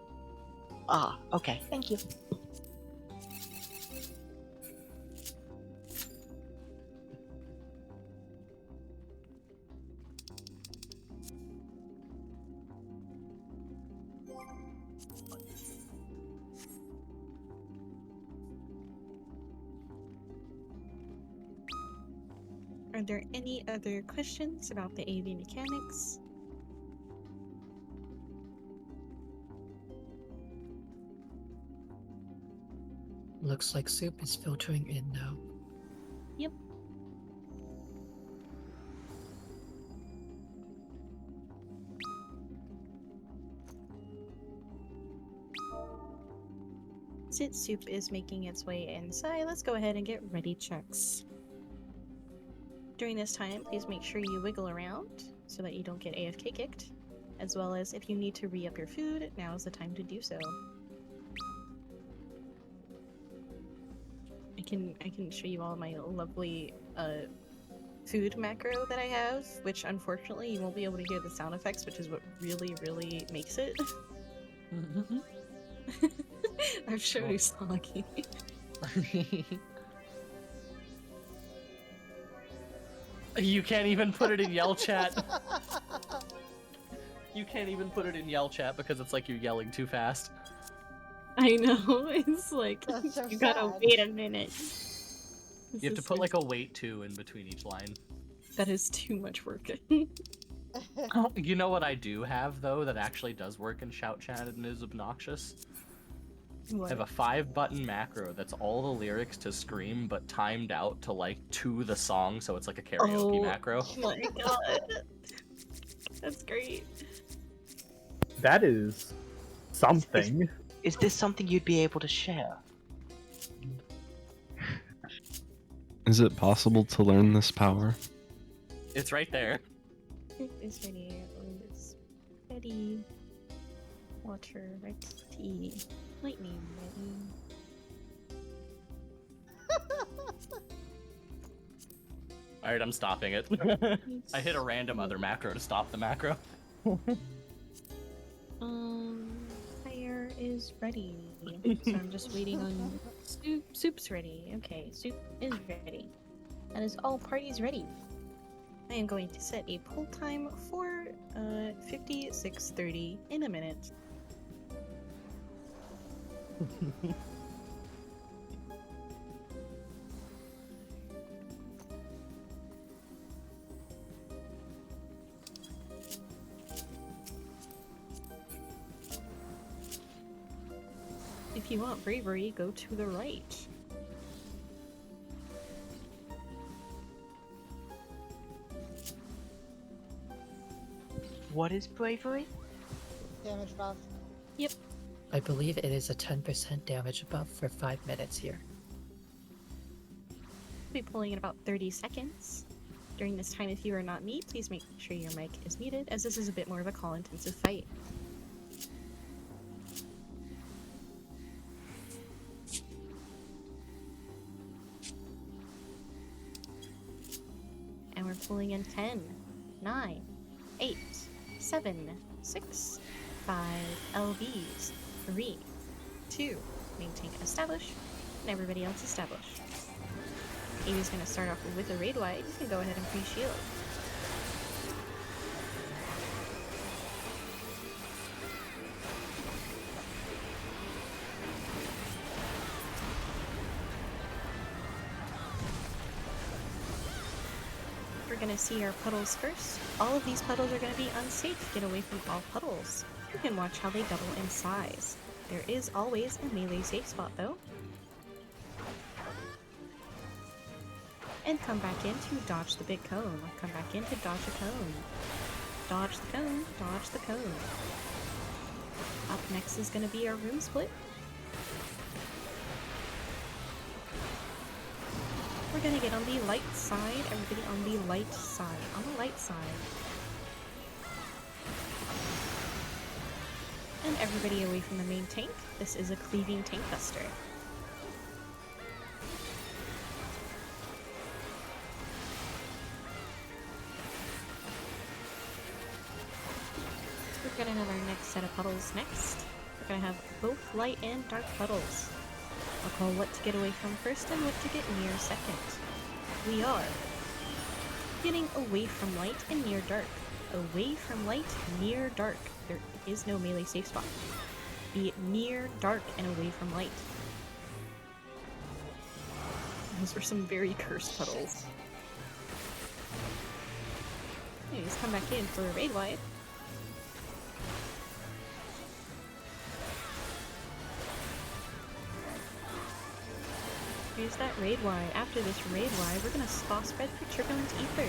Ah, okay, thank you. Are there any other questions about the AV mechanics? Looks like soup is filtering in now. Yep. Since soup is making its way inside, let's go ahead and get ready checks. During this time, please make sure you wiggle around so that you don't get AFK kicked, as well as if you need to re-up your food, now is the time to do so. I can show you all my lovely food macro that I have, which unfortunately you won't be able to hear the sound effects, which is what really makes it. I'm sure it's soggy. You can't even put it in yell chat. You can't even put it in yell chat because it's like you're yelling too fast. I know, it's like, so you gotta sad. wait a minute. You have to put like a wait to in between each line. That is too much work. You know what I do have though that actually does work in shout chat and is obnoxious? What? I have a 5-button macro that's all the lyrics to Scream but timed out to like to the song, so it's like a karaoke macro. Oh my god. That's great. That is something. Is this something you'd be able to share? Is it possible to learn this power? It's right there. It's ready. It's ready. Water ready. Lightning ready. Alright, I'm stopping it. I hit a random other macro to stop the macro. Fire is ready. So I'm just waiting on soup. Soup's ready. Okay, soup is ready. That is all parties ready. I am going to set a pull time for 56:30 in a minute. If you want bravery, go to the right. What is bravery? Damage buff. Yep. I believe it is a 10% damage buff for 5 minutes here. I'll be pulling in about 30 seconds. During this time, if you are not me, please make sure your mic is muted, as this is a bit more of a call-intensive fight. And we're pulling in 10, 9, 8, 7, 6, 5 LVs, 3, 2, maintain establish, and everybody else establish. Amy's going to start off with a raid wide. You can go ahead and pre-shield. We're going to see our puddles first. All of these puddles are going to be unsafe. Get away from all puddles. You can watch how they double in size. There is always a melee safe spot though. And come back in to dodge the big cone. Come back in to dodge the cone. Dodge the cone, dodge the cone. Up next is going to be our room split. We're going to get on the light side. Everybody on the light side. On the light side. And everybody away from the main tank. This is a cleaving tank buster. We're gonna have our next set of puddles next. We're gonna have both light and dark puddles. I'll call what to get away from first and what to get near second. We are getting away from light and near dark. Away from light, near dark. There is no melee safe spot. Be near dark and away from light. Those were some very cursed puddles. Anyways, come back in for a raid wipe. Here's that raid wide. After this raid wide, we're gonna soft spread for Turbulent Ether.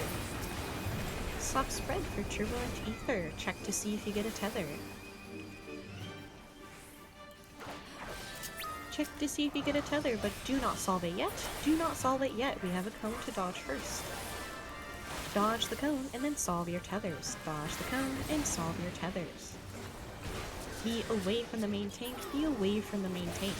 Soft spread for Turbulent Ether. Check to see if you get a tether. Check to see if you get a tether, but do not solve it yet. Do not solve it yet. We have a cone to dodge first. Dodge the cone and then solve your tethers. Dodge the cone and solve your tethers. Be away from the main tank. Be away from the main tank.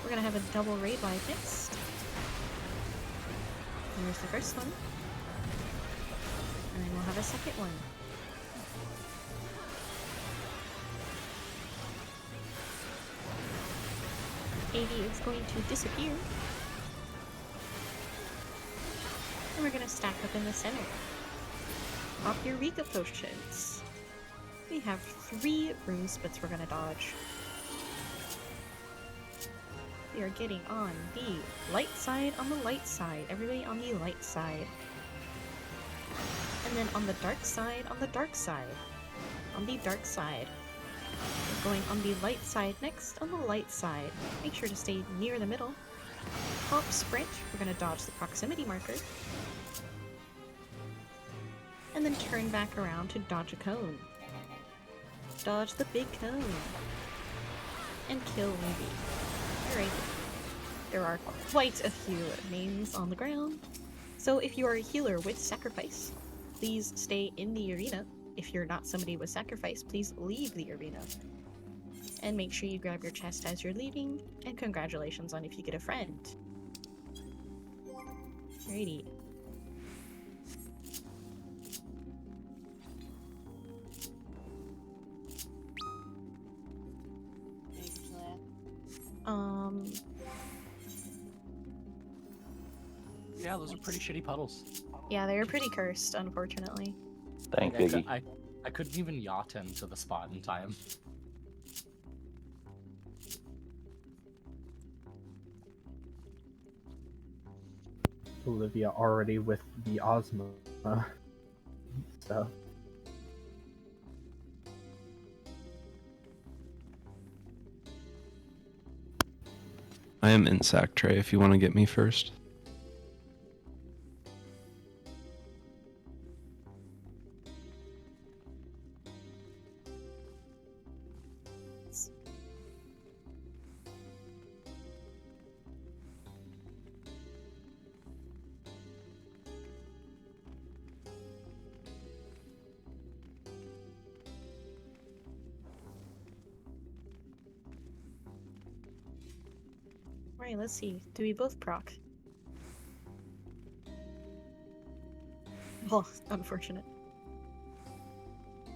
We're gonna have a double raid wide next. Here's the first one. And then we'll have a second one. AV is going to disappear. And we're gonna stack up in the center. Pop your Rika potions. We have 3 rune splits we're gonna dodge. We are getting on the light side, on the light side. Everybody on the light side. And then on the dark side, on the dark side. On the dark side. We're going on the light side next, on the light side. Make sure to stay near the middle. Hop sprint, we're going to dodge the proximity marker. And then turn back around to dodge a cone. Dodge the big cone. And kill Ruby. Alright. There are quite a few names on the ground. So if you are a healer with sacrifice, please stay in the arena. If you're not somebody with sacrifice, please leave the arena. And make sure you grab your chest as you're leaving, and congratulations on if you get a friend. Alrighty. Yeah, those are pretty shitty puddles. Yeah, they were pretty cursed, unfortunately. Thanks, Yeah, Iggy. I couldn't even yacht into the spot in time. Olivia already with the Ozma stuff. I am in sack tray if you want to get me first. Alright, let's see. Do we both proc? Oh, unfortunate.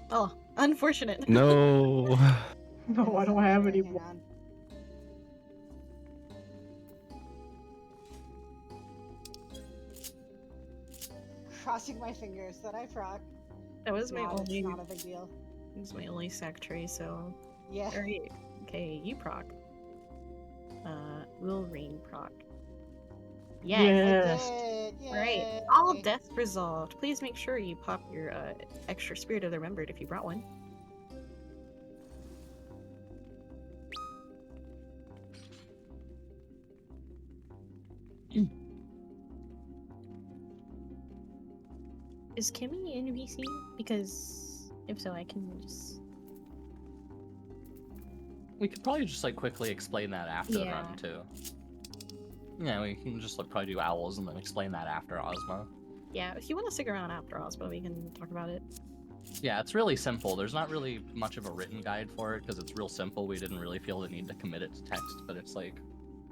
Oh, unfortunate. No. No, I don't have any more. Crossing my fingers that I proc. That was my It's only. not a big deal. It was my only sack tray, so. Yeah. Alright. Okay, you proc. Will Rain proc. Yes. Alright. All death resolved. Please make sure you pop your extra Spirit of the Remembered if you brought one. Is Kimmy in VC? Because if so, I can just. We could probably just like quickly explain that after the Yeah. run too. Yeah, we can just like probably do owls and then explain that after Ozma. Yeah, if you want to stick around after Ozma, we can talk about it. Yeah, it's really simple. There's not really much of a written guide for it because it's real simple. We didn't really feel the need to commit it to text, but it's like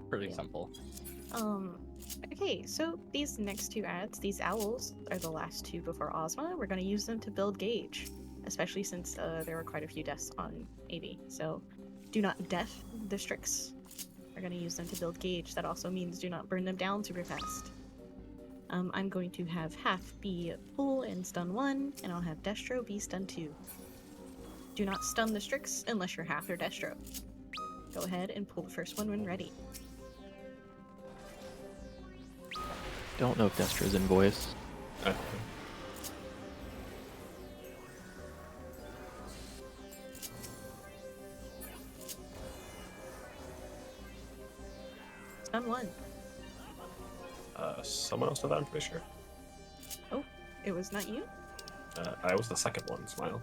Pretty simple. Okay, so these next two ads, these owls, are the last two before Ozma. We're going to use them to build gauge, especially since there were quite a few deaths on AV. So do not death the Strix. We're going to use them to build gauge. That also means do not burn them down super fast. I'm going to have half be pull and stun 1, and I'll have Destro be stun 2. Do not stun the Strix unless you're half or Destro. Go ahead and pull the first one when ready. Don't know if Destro's in voice. Stun 1. Someone else did that, I'm pretty sure. Oh, it was not you? I was the second one, Smile.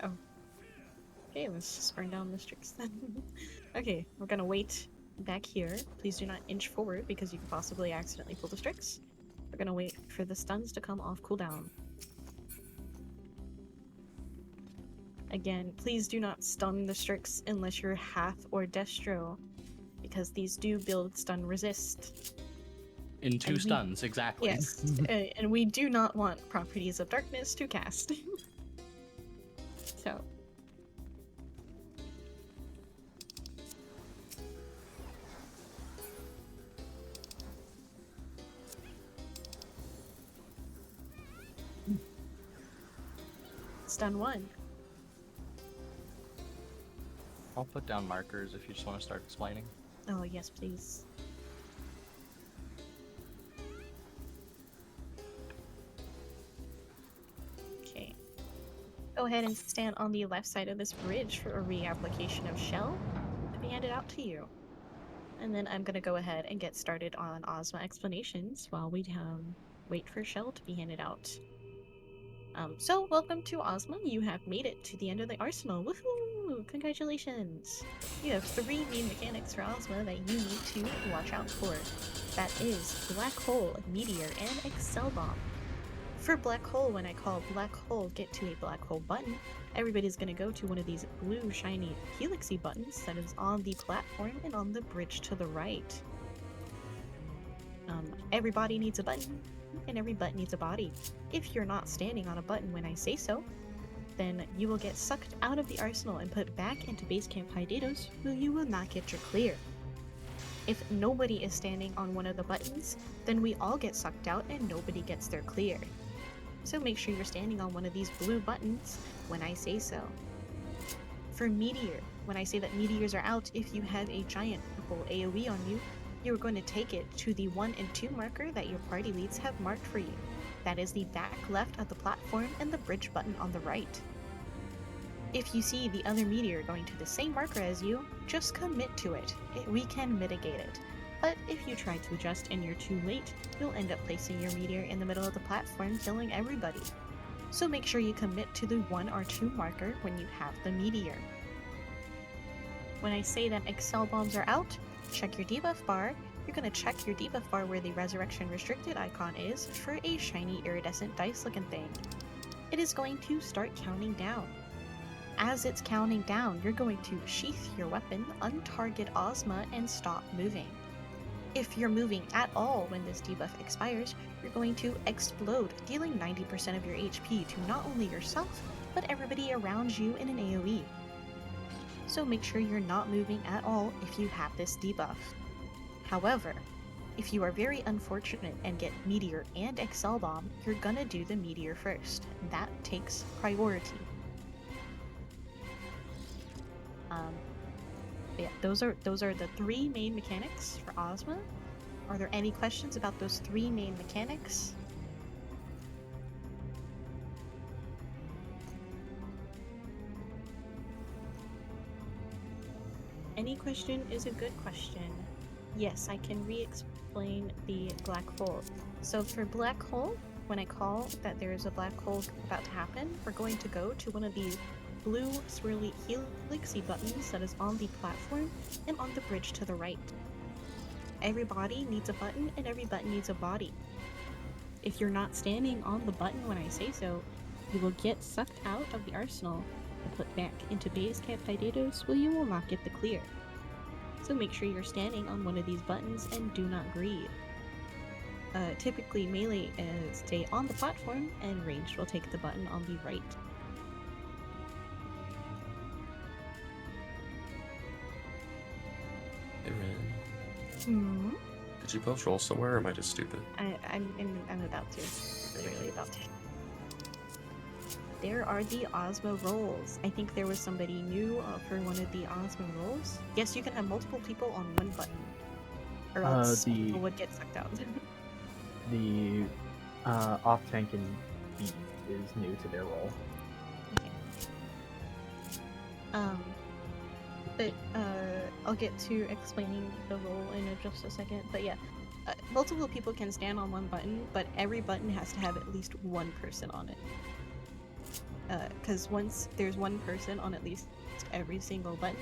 Oh. Okay, let's just burn down the Strix then. Okay, we're gonna wait back here. Please do not inch forward because you could possibly accidentally pull the Strix. We're gonna wait for the stuns to come off cooldown. Again, please do not stun the Strix unless you're Hath or Destro, because these do build stun resist. In 2 stuns, exactly. Yes, and we do not want properties of darkness to cast. So. Stun 1. I'll put down markers if you just want to start explaining. Oh, yes, please. Okay. Go ahead and stand on the left side of this bridge for a reapplication of shell to be handed out to you. And then I'm gonna go ahead and get started on Ozma explanations while we wait for shell to be handed out. So welcome to Ozma. You have made it to the end of the arsenal. Woohoo! Congratulations! You have 3 main mechanics for Ozma that you need to watch out for. That is Black Hole, Meteor, and Excel Bomb. For Black Hole, when I call Black Hole get to a Black Hole button, everybody's going to go to one of these blue shiny helixy buttons that is on the platform and on the bridge to the right. Everybody needs a button, and every button needs a body. If you're not standing on a button when I say so, then you will get sucked out of the arsenal and put back into base camp Hydatos, where you will not get your clear. If nobody is standing on one of the buttons, then we all get sucked out and nobody gets their clear. So make sure you're standing on one of these blue buttons when I say so. For Meteor, when I say that meteors are out, if you have a giant purple AoE on you, you're going to take it to the 1 and 2 marker that your party leads have marked for you. That is the back left of the platform and the bridge button on the right. If you see the other meteor going to the same marker as you, just commit to it. We can mitigate it. But if you try to adjust and you're too late, you'll end up placing your meteor in the middle of the platform, killing everybody. So make sure you commit to the 1 or 2 marker when you have the meteor. When I say that Excel bombs are out, check your debuff bar. You're going to check your debuff bar where the resurrection restricted icon is for a shiny iridescent dice looking thing. It is going to start counting down. As it's counting down, you're going to sheath your weapon, untarget Ozma, and stop moving. If you're moving at all when this debuff expires, you're going to explode, dealing 90% of your HP to not only yourself, but everybody around you in an AoE. So make sure you're not moving at all if you have this debuff. However, if you are very unfortunate and get Meteor and Excel Bomb, you're gonna do the Meteor first. That takes priority. Yeah, those are the 3 main mechanics for Ozma. Are there any questions about those 3 main mechanics? Any question is a good question. Yes, I can re-explain the black hole. So for black hole, when I call that there is a black hole about to happen, we're going to go to one of these blue swirly helixy buttons that is on the platform and on the bridge to the right. Every body needs a button and every button needs a body. If you're not standing on the button when I say so, you will get sucked out of the arsenal and put back into base camp Hydatos where you will not get the clear. so make sure you're standing on one of these buttons and do not greed. Typically melee stay on the platform, and ranged will take the button on the right. Hey man, Hmm. did you both roll somewhere, or am I just stupid? I'm about to. Literally about to. There are the Ozma rolls. I think there was somebody new for one of the Ozma rolls. Yes, you can have multiple people on one button, or else people would get sucked out. The off tank and B is new to their role. Okay. But I'll get to explaining the role in just a second. But yeah, multiple people can stand on one button, but every button has to have at least one person on it. Because once there's one person on at least every single button,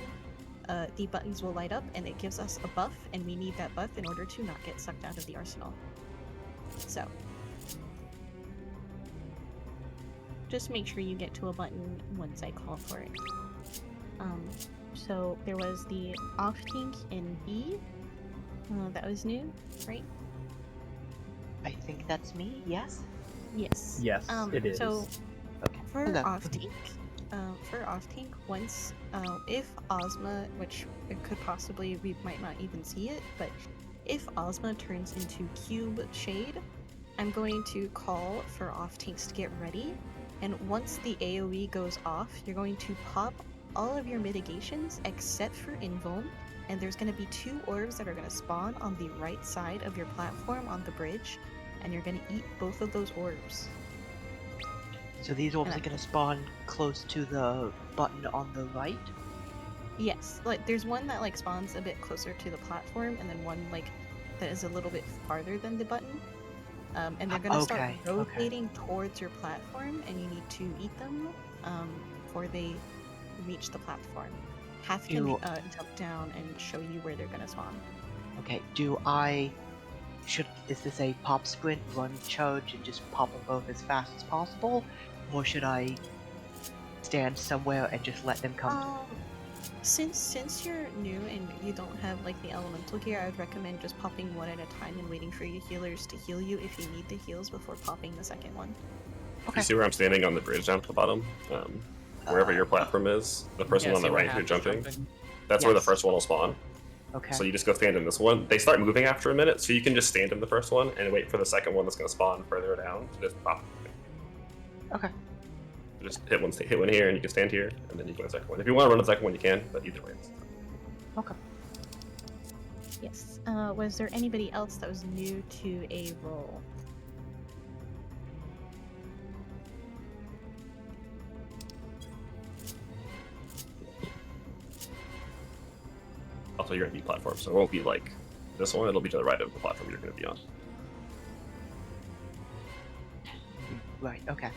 the buttons will light up and it gives us a buff, and we need that buff in order to not get sucked out of the arsenal. So, just make sure you get to a button once I call for it. So there was the off tank in B. That was new, right? I think that's me, yes? Yes. Yes, it is. So Okay. for off tank, once if Ozma, which it could possibly, we might not even see it, but if Ozma turns into cube shade, I'm going to call for off tanks to get ready, and once the AoE goes off, you're going to pop all of your mitigations except for invuln, and there's going to be 2 orbs that are going to spawn on the right side of your platform on the bridge, and you're going to eat both of those orbs. So these orbs are going to spawn close to the button on the right? Yes, like there's one that like spawns a bit closer to the platform, and then one like that is a little bit farther than the button. And they're gonna start rotating towards your platform, and you need to eat them before they reach the platform. Half can jump down and show you where they're gonna spawn. Okay, is this a pop sprint, run, charge, and just pop them both as fast as possible? Or should I stand somewhere and just let them come? Since you're new and you don't have like the elemental gear, I would recommend just popping one at a time and waiting for your healers to heal you if you need the heals before popping the second one. You see where I'm standing on the bridge down to the bottom? Wherever your platform is, the person on the right who's jumping, that's where the first one will spawn. Okay. So you just go stand in this one. They start moving after a minute, so you can just stand in the first one and wait for the second one that's going to spawn further down to just pop. Okay. Just hit one here, and you can stand here, and then you go to the second one. If you want to run the second one, you can, but either way. Okay. Yes. Was there anybody else that was new to a role? Also, you're going to be platform, so it won't be like this one. It'll be to the right of the platform you're going to be on. Right. Okay.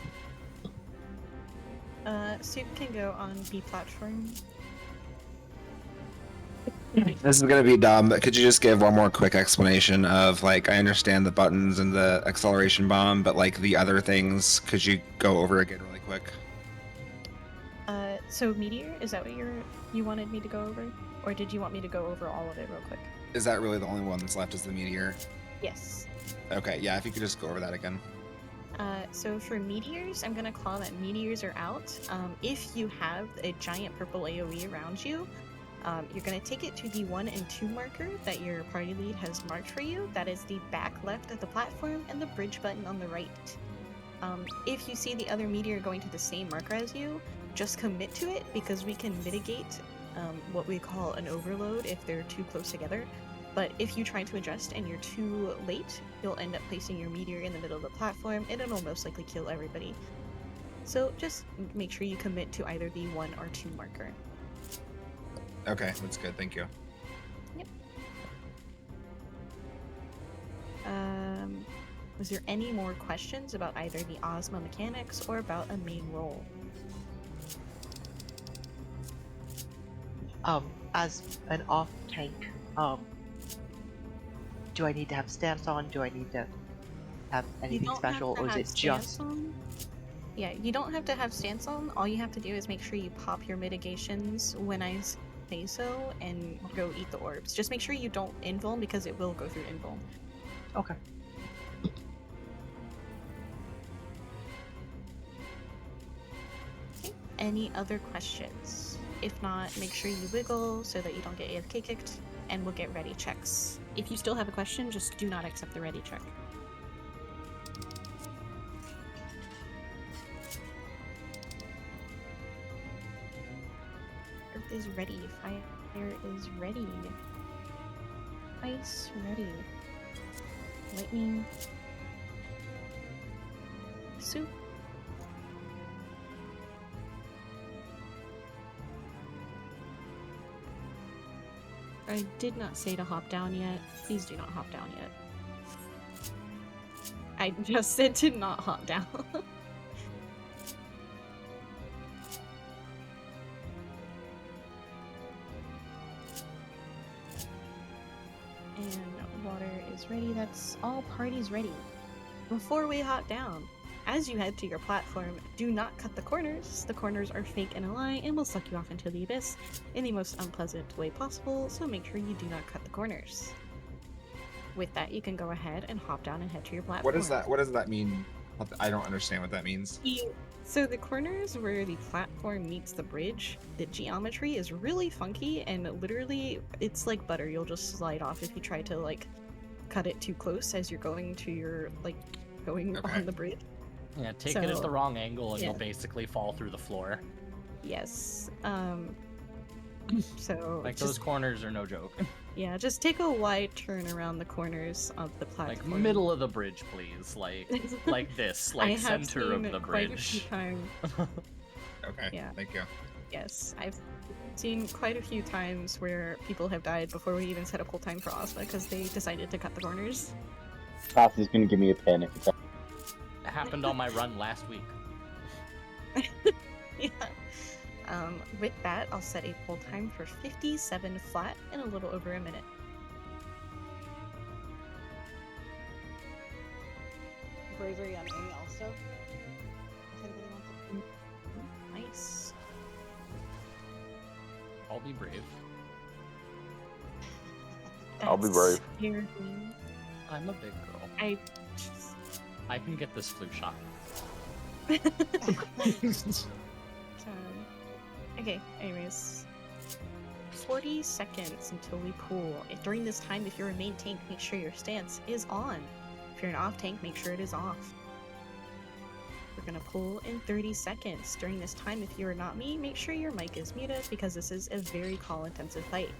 Soup can go on B platform. This is gonna be dumb, but could you just give one more quick explanation of, like, I understand the buttons and the acceleration bomb, but like the other things, could you go over again really quick? So Meteor, is that what you wanted me to go over? Or did you want me to go over all of it real quick? Is that really the only one that's left is the meteor? Yes. Okay, yeah, if you could just go over that again. So for meteors, I'm gonna call that meteors are out. If you have a giant purple AoE around you, you're gonna take it to the 1 and 2 marker that your party lead has marked for you. That is the back left of the platform and the bridge button on the right. If you see the other meteor going to the same marker as you, just commit to it, because we can mitigate what we call an overload if they're too close together. But if you try to adjust and you're too late, you'll end up placing your meteor in the middle of the platform, and it'll most likely kill everybody. So just make sure you commit to either the 1 or 2 marker. Okay, that's good, thank you. Yep. Was there any more questions about either the Ozma mechanics or about a main role? As an off tank, do I need to have stance on? Do I need to have anything special, or is it just? Yeah, you don't have to have stance on. All you have to do is make sure you pop your mitigations when I say so and go eat the orbs. Just make sure you don't invuln because it will go through invuln. Okay. Any other questions? If not, make sure you wiggle so that you don't get AFK kicked, and we'll get ready checks. If you still have a question, just do not accept the ready check. Earth is ready. Fire is ready. Ice ready. Lightning. Soup. I did not say to hop down yet. Please do not hop down yet. I just said to not hop down. And water is ready. That's all parties ready. Before we hop down, as you head to your platform, do not cut the corners. The corners are fake and a lie and will suck you off into the abyss in the most unpleasant way possible, so make sure you do not cut the corners. With that, you can go ahead and hop down and head to your platform. What does that mean? I don't understand what that means. So the corners where the platform meets the bridge, the geometry is really funky and literally it's like butter. You'll just slide off if you try to like cut it too close as you're going to your going on the bridge. Yeah, take it at the wrong angle and you'll basically fall through the floor. Yes. So like those corners are no joke. Yeah, just take a wide turn around the corners of the platform. Like middle of the bridge, please. Like this, like center of the quite a bridge. few times. Okay. Yeah. Thank you. Yes, I've seen quite a few times where people have died before we even set a pull time for Ozma because they decided to cut the corners. Toss is gonna give me a pen if it's. It happened on my run last week. Yeah. With that, I'll set a pull time for 57 flat in a little over a minute. Bravery on A also. If anybody wants it. Nice. I'll be brave. I'll be brave. Scared me. I'm a big girl. I can get this flu shot. Okay, anyways. 40 seconds until we pull. During this time, if you're a main tank, make sure your stance is on. If you're an off tank, make sure it is off. We're gonna pull in 30 seconds. During this time, if you're not me, make sure your mic is muted because this is a very call-intensive fight.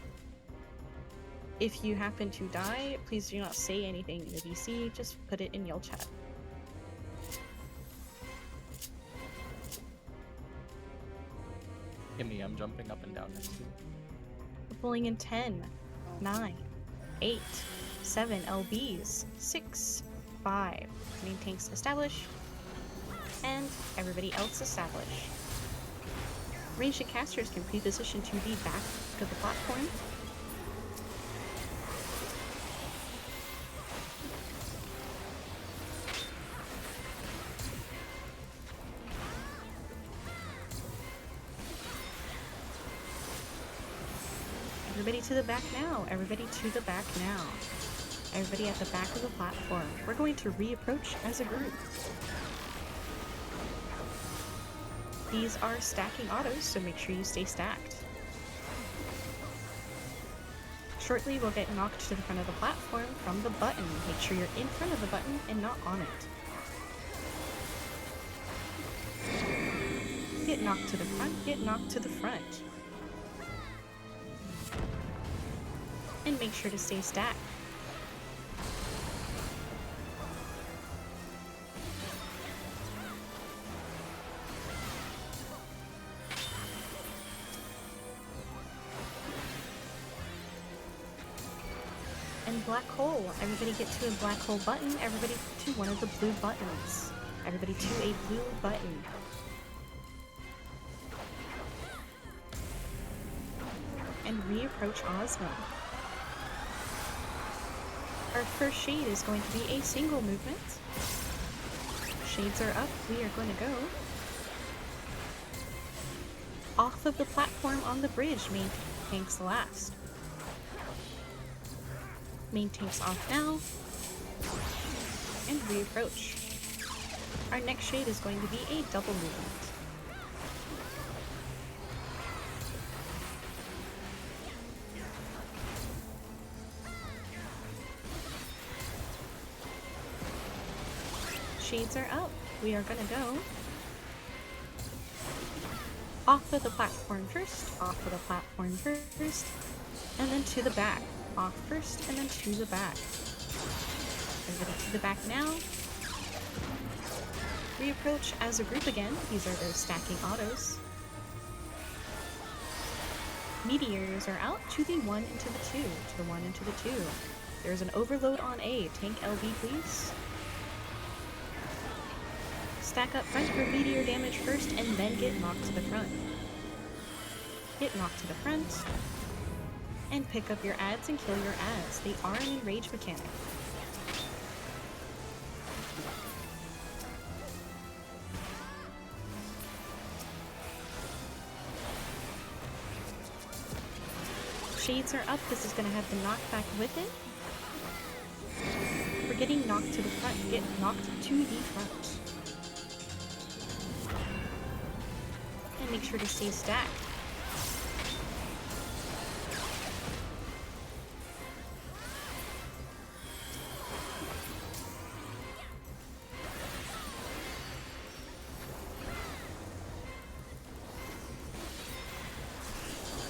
If you happen to die, please do not say anything in the VC, just put it in yell chat. Gimme, I'm jumping up and down next to you. We're pulling in 10, 9, 8, 7 LBs, 6, 5. Main tanks establish, and everybody else establish. Ranged casters can pre-position to the back to the platform. Everybody to the back now. Everybody to the back now. Everybody at the back of the platform. We're going to reapproach as a group. These are stacking autos, so make sure you stay stacked. Shortly, we'll get knocked to the front of the platform from the button. Make sure you're in front of the button and not on it. Get knocked to the front, get knocked to the front. And make sure to stay stacked. And black hole. Everybody get to a black hole button. Everybody to one of the blue buttons. Everybody to a blue button. And reapproach Ozma. Our first shade is going to be a single movement. Shades are up. We are going to go off of the platform on the bridge. tanks last. Main tank's off now. And reapproach. Our next shade is going to be a double movement. Shades are up. We are gonna go off of the platform first, off of the platform first, and then to the back. Off first, and then to the back. Everybody to the back now. Reapproach as a group again. These are those stacking autos. Meteors are out to the 1 and to the 2. To the 1 and to the 2. There's an overload on A. Tank LB, please. Stack up front for meteor damage first, and then get knocked to the front. Get knocked to the front. And pick up your ads and kill your ads. They are an enrage mechanic. Shades are up. This is going to have the knockback with it. We're getting knocked to the front. Get knocked to the front. And make sure to stay stacked.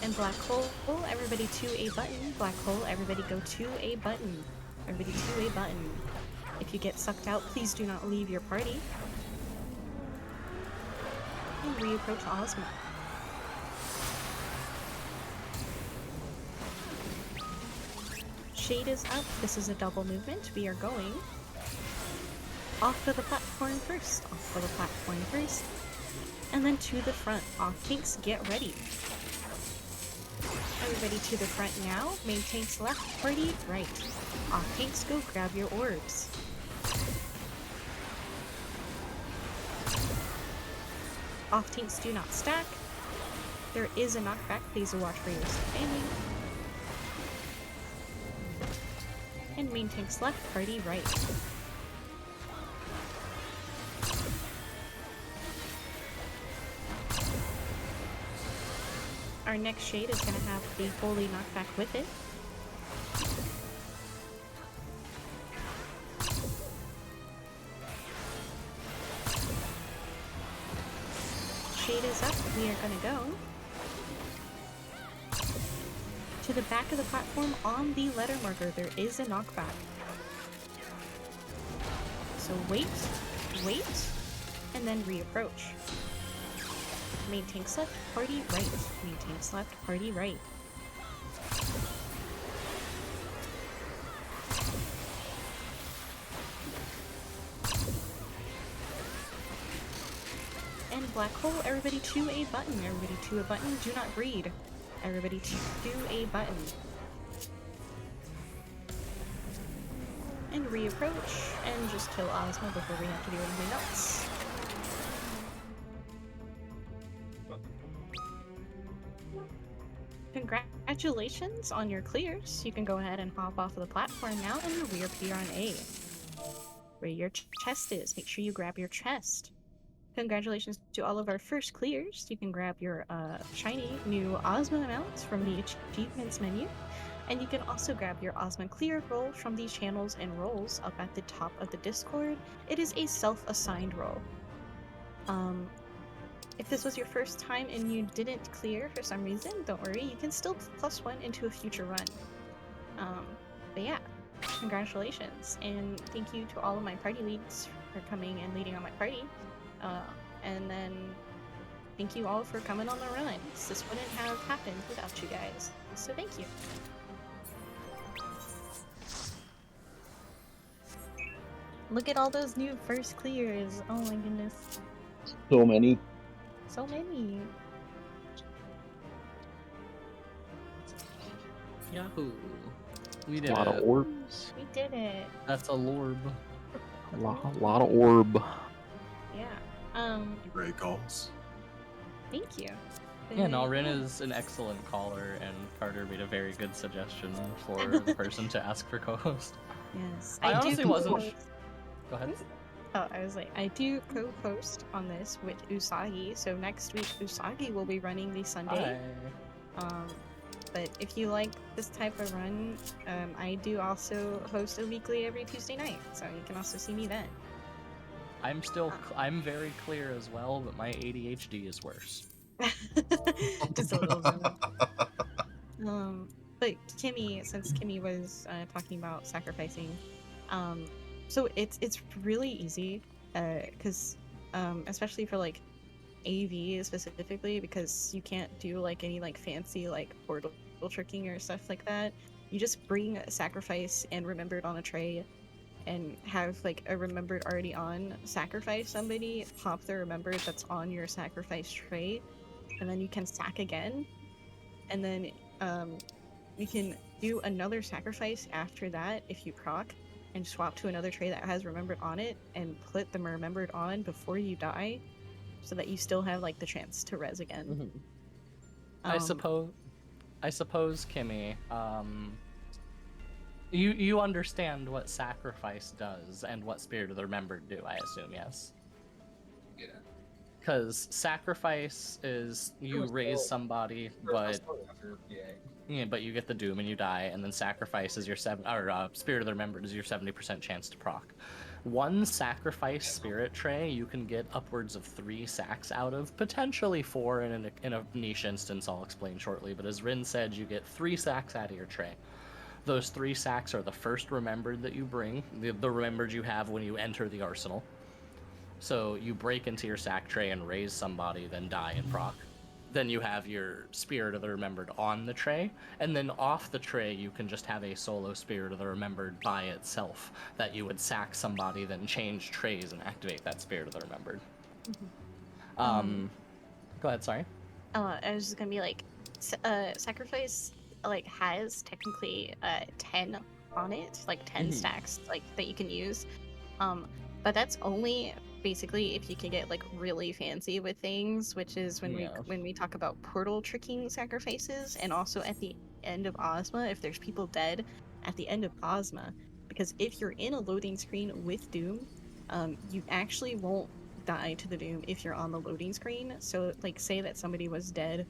And black hole, everybody to a button. Black hole, everybody go to a button. Everybody to a button. If you get sucked out, please do not leave your party. And reapproach Ozma. Shade is up. This is a double movement. We are going off of the platform first. Off of the platform first. And then to the front. Off tanks, get ready. Everybody to the front now. Main tanks left, party right. Off tanks, go grab your orbs. Off tanks do not stack. There is a knockback. Please watch for your spamming. And main tanks left, party right. Our next shade is going to have the holy knockback with it. Shade is up. We are going to go to the back of the platform on the letter marker. There is a knockback. So wait, and then reapproach. Main tanks left, party right. Main tanks left, party right. And black hole, everybody to a button. Everybody to a button. Do not breed. Everybody to a button. And reapproach, and just kill Ozma before we have to do anything else. Congratulations on your clears. You can go ahead and hop off of the platform now and reappear on A, where your chest is. Make sure you grab your chest. Congratulations to all of our first clears. You can grab your shiny new Ozma mounts from the achievements menu, and you can also grab your Ozma clear roll from the channels and roles up at the top of the Discord. It is a self-assigned roll. If this was your first time and you didn't clear for some reason, don't worry, you can still +1 into a future run. But yeah, congratulations, and thank you to all of my party leads for coming and leading on my party. And then thank you all for coming on the runs. This wouldn't have happened without you guys, so thank you. Look at all those new first clears. Oh my goodness. So many. So many. Yahoo! We did A lot it. of orbs. We did it. That's a lorb. A lot of orb. Yeah. Great calls. Thank you. Yeah, no, Rin is an excellent caller, and Carter made a very good suggestion for the person to ask for co-host. Yes, I do honestly wasn't. co-host. Go ahead. Oh, I was like, I do co-host on this with Usagi, so next week Usagi will be running the Sunday. But if you like this type of run, I do also host a weekly every Tuesday night, so you can also see me then. I'm very clear as well, but my ADHD is worse. Just a little bit. But Kimmy, since Kimmy was talking about sacrificing, so it's really easy, because especially for like AV specifically, because you can't do like any like fancy like portal tricking or stuff like that. You just bring a sacrifice and remembered on a tray, and have like a remembered already on, sacrifice somebody, pop the remembered that's on your sacrifice tray, and then you can sack again, and then you can do another sacrifice after that if you proc, and swap to another tray that has remembered on it, and put the remembered on before you die, so that you still have like the chance to res again. I suppose, Kimmy, you understand what sacrifice does and what Spirit of the Remembered do, I assume, yes? Yeah. Because sacrifice is you raise somebody, but but you get the doom and you die, and then sacrifice is your Spirit of the Remembered is your 70% chance to proc. One sacrifice spirit tray you can get upwards of 3 sacks out of, potentially 4 in a niche instance I'll explain shortly, but as Rin said, you get 3 sacks out of your tray. Those 3 sacks are the first remembered that you bring, the remembered you have when you enter the arsenal. So you break into your sack tray and raise somebody, then die and proc. Then you have your Spirit of the Remembered on the tray, and then off the tray you can just have a solo Spirit of the Remembered by itself, that you would sack somebody, then change trays and activate that Spirit of the Remembered. Go ahead, sorry. I was just gonna be like, sacrifice like has technically 10 on it, like 10 stacks like that you can use, but that's only basically if you can get like really fancy with things, which is when we talk about portal tricking sacrifices, and also at the end of Ozma, if there's people dead at the end of Ozma, because if you're in a loading screen with Doom, you actually won't die to the Doom if you're on the loading screen. So like say that somebody was dead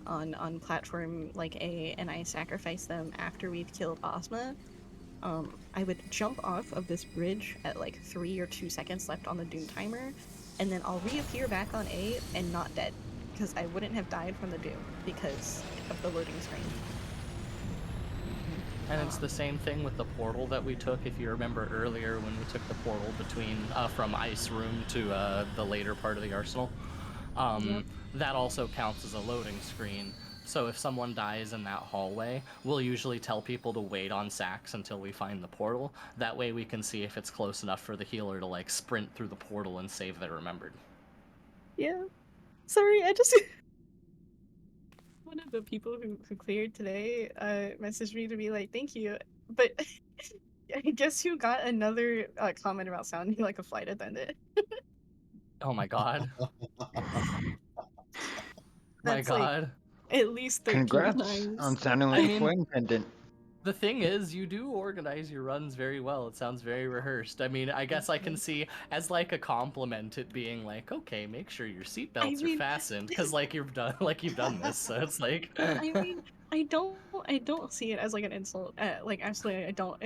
on platform like A, and I sacrifice them after we've killed Ozma, I would jump off of this bridge at like 3 or 2 seconds left on the Doom timer, and then I'll reappear back on A and not dead, because I wouldn't have died from the Doom because of the loading screen. And it's the same thing with the portal that we took, if you remember earlier when we took the portal between from Ice Room to the later part of the arsenal. That also counts as a loading screen. So if someone dies in that hallway, we'll usually tell people to wait on sacks until we find the portal. That way we can see if it's close enough for the healer to like sprint through the portal and save their remembered. Yeah. Sorry, I just... One of the people who cleared today messaged me to be like, thank you, but I guess who got another comment about sounding like a flight attendant? Oh my god. My That's god. Like at least 13 Congrats times. on sounding like a flight attendant. The thing is, you do organize your runs very well. It sounds very rehearsed. I mean, I guess I can see as like a compliment it being like, okay, make sure your seatbelts are fastened, because like you've done this. So it's like. I mean, I don't see it as like an insult. Like absolutely, I don't.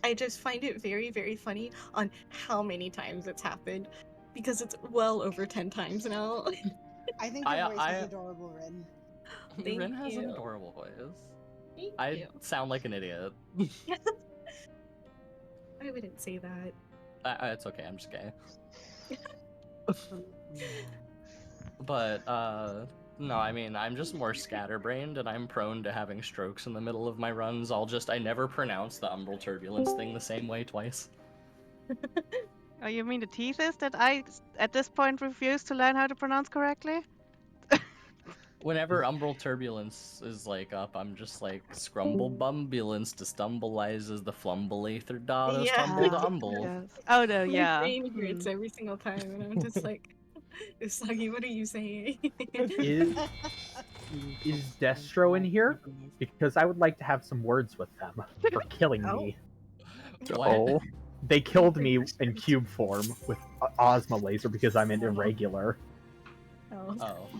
I just find it very, very funny on how many times it's happened, because it's well over 10 times now. I think your voice is adorable, Rin. Rin has an adorable voice. Thank I you. sound like an idiot. I wouldn't say that. It's okay, I'm just gay. But, no, I mean, I'm just more scatterbrained, and I'm prone to having strokes in the middle of my runs. I never pronounce the umbral turbulence thing the same way twice. Oh, you mean the thesis that I, at this point, refuse to learn how to pronounce correctly? Whenever umbral turbulence is like up, I'm just like scrumble bumbulence to stumbleizes the flumble aether dados tumble to umble. Yes. Oh no, My yeah. brain hurts every single time, and I'm just like, Usagi, what are you saying? Is Destro in here? Because I would like to have some words with them for killing me. Oh. They killed me in cube form with Ozma laser because I'm an irregular.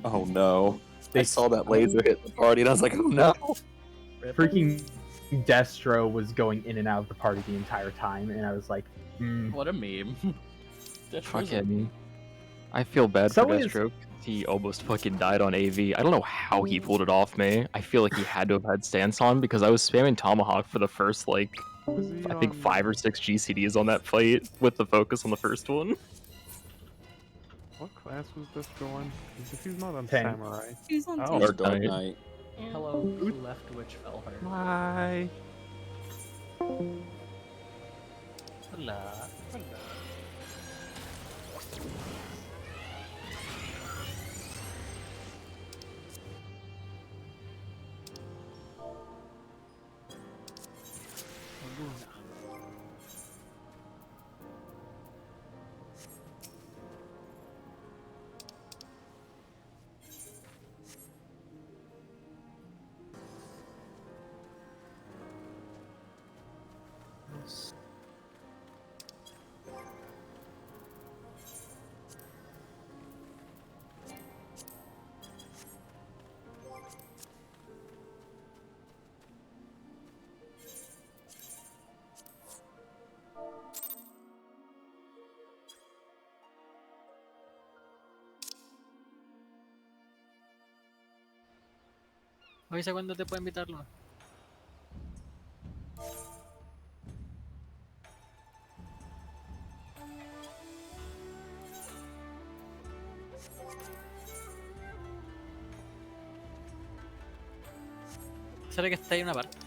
Oh no. I saw that laser hit the party and I was like, oh no. Freaking Destro was going in and out of the party the entire time, and I was like, What a meme. Fucking. I feel bad So for is- Destro. He almost fucking died on AV. I don't know how he pulled it off me. I feel like he had to have had stance on because I was spamming Tomahawk for the first, like, I think 5 or 6 GCDs on that fight with the focus on the first one. What class was Destro on? Because if he's not on Tank. Samurai. He's on Oh, Tank. Or Dark Knight. Hello, left witch fell hard. Hi. Hola. Avisa cuándo te puedo invitarlo. ¿Será que está ahí en una parte?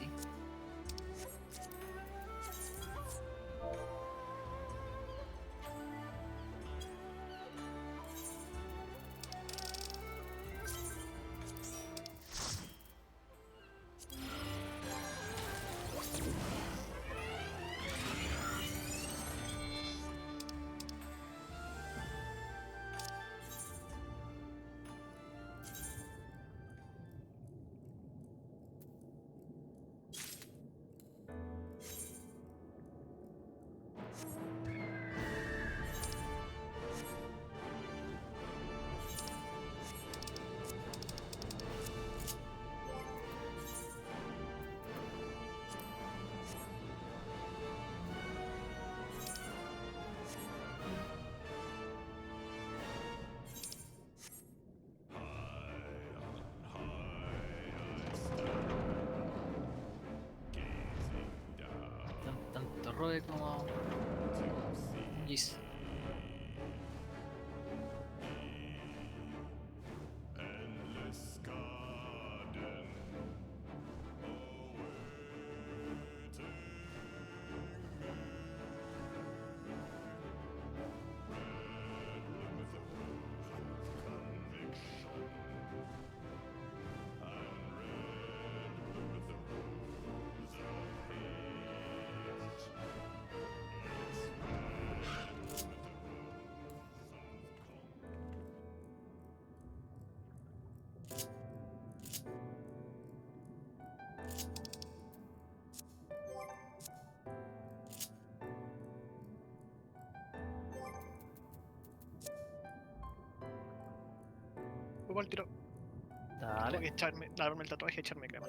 Tanto Roe como Gis. Igual tiro. Dale. Tengo que lavarme el tatuaje y echarme crema.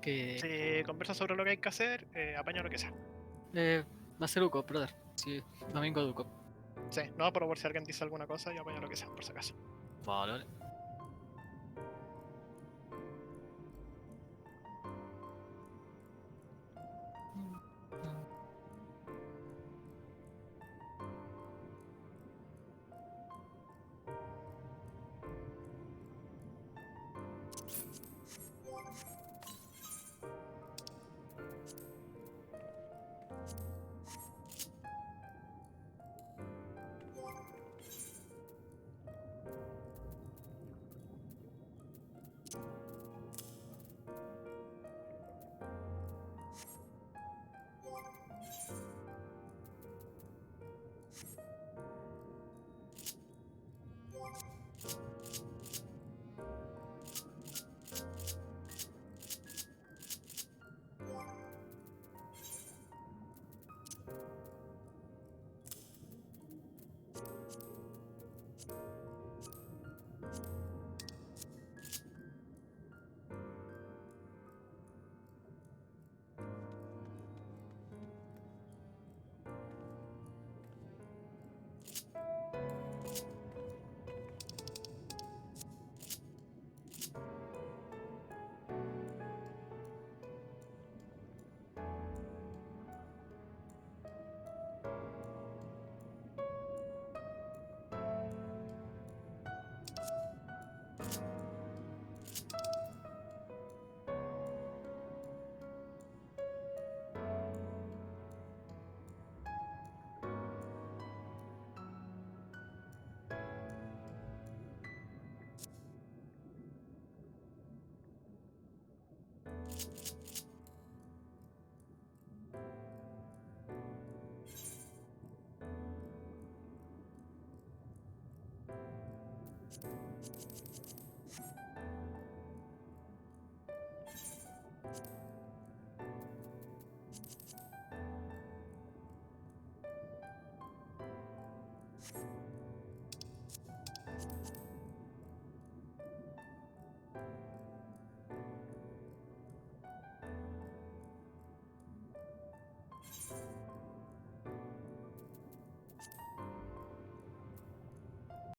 Que Si conversa sobre lo que hay que hacer, apaño lo que sea. va a ser Uco, brother. Sí, domingo de Uco. Sí, no, pero por si alguien dice alguna cosa, yo apaño lo que sea, por si acaso. Vale, vale.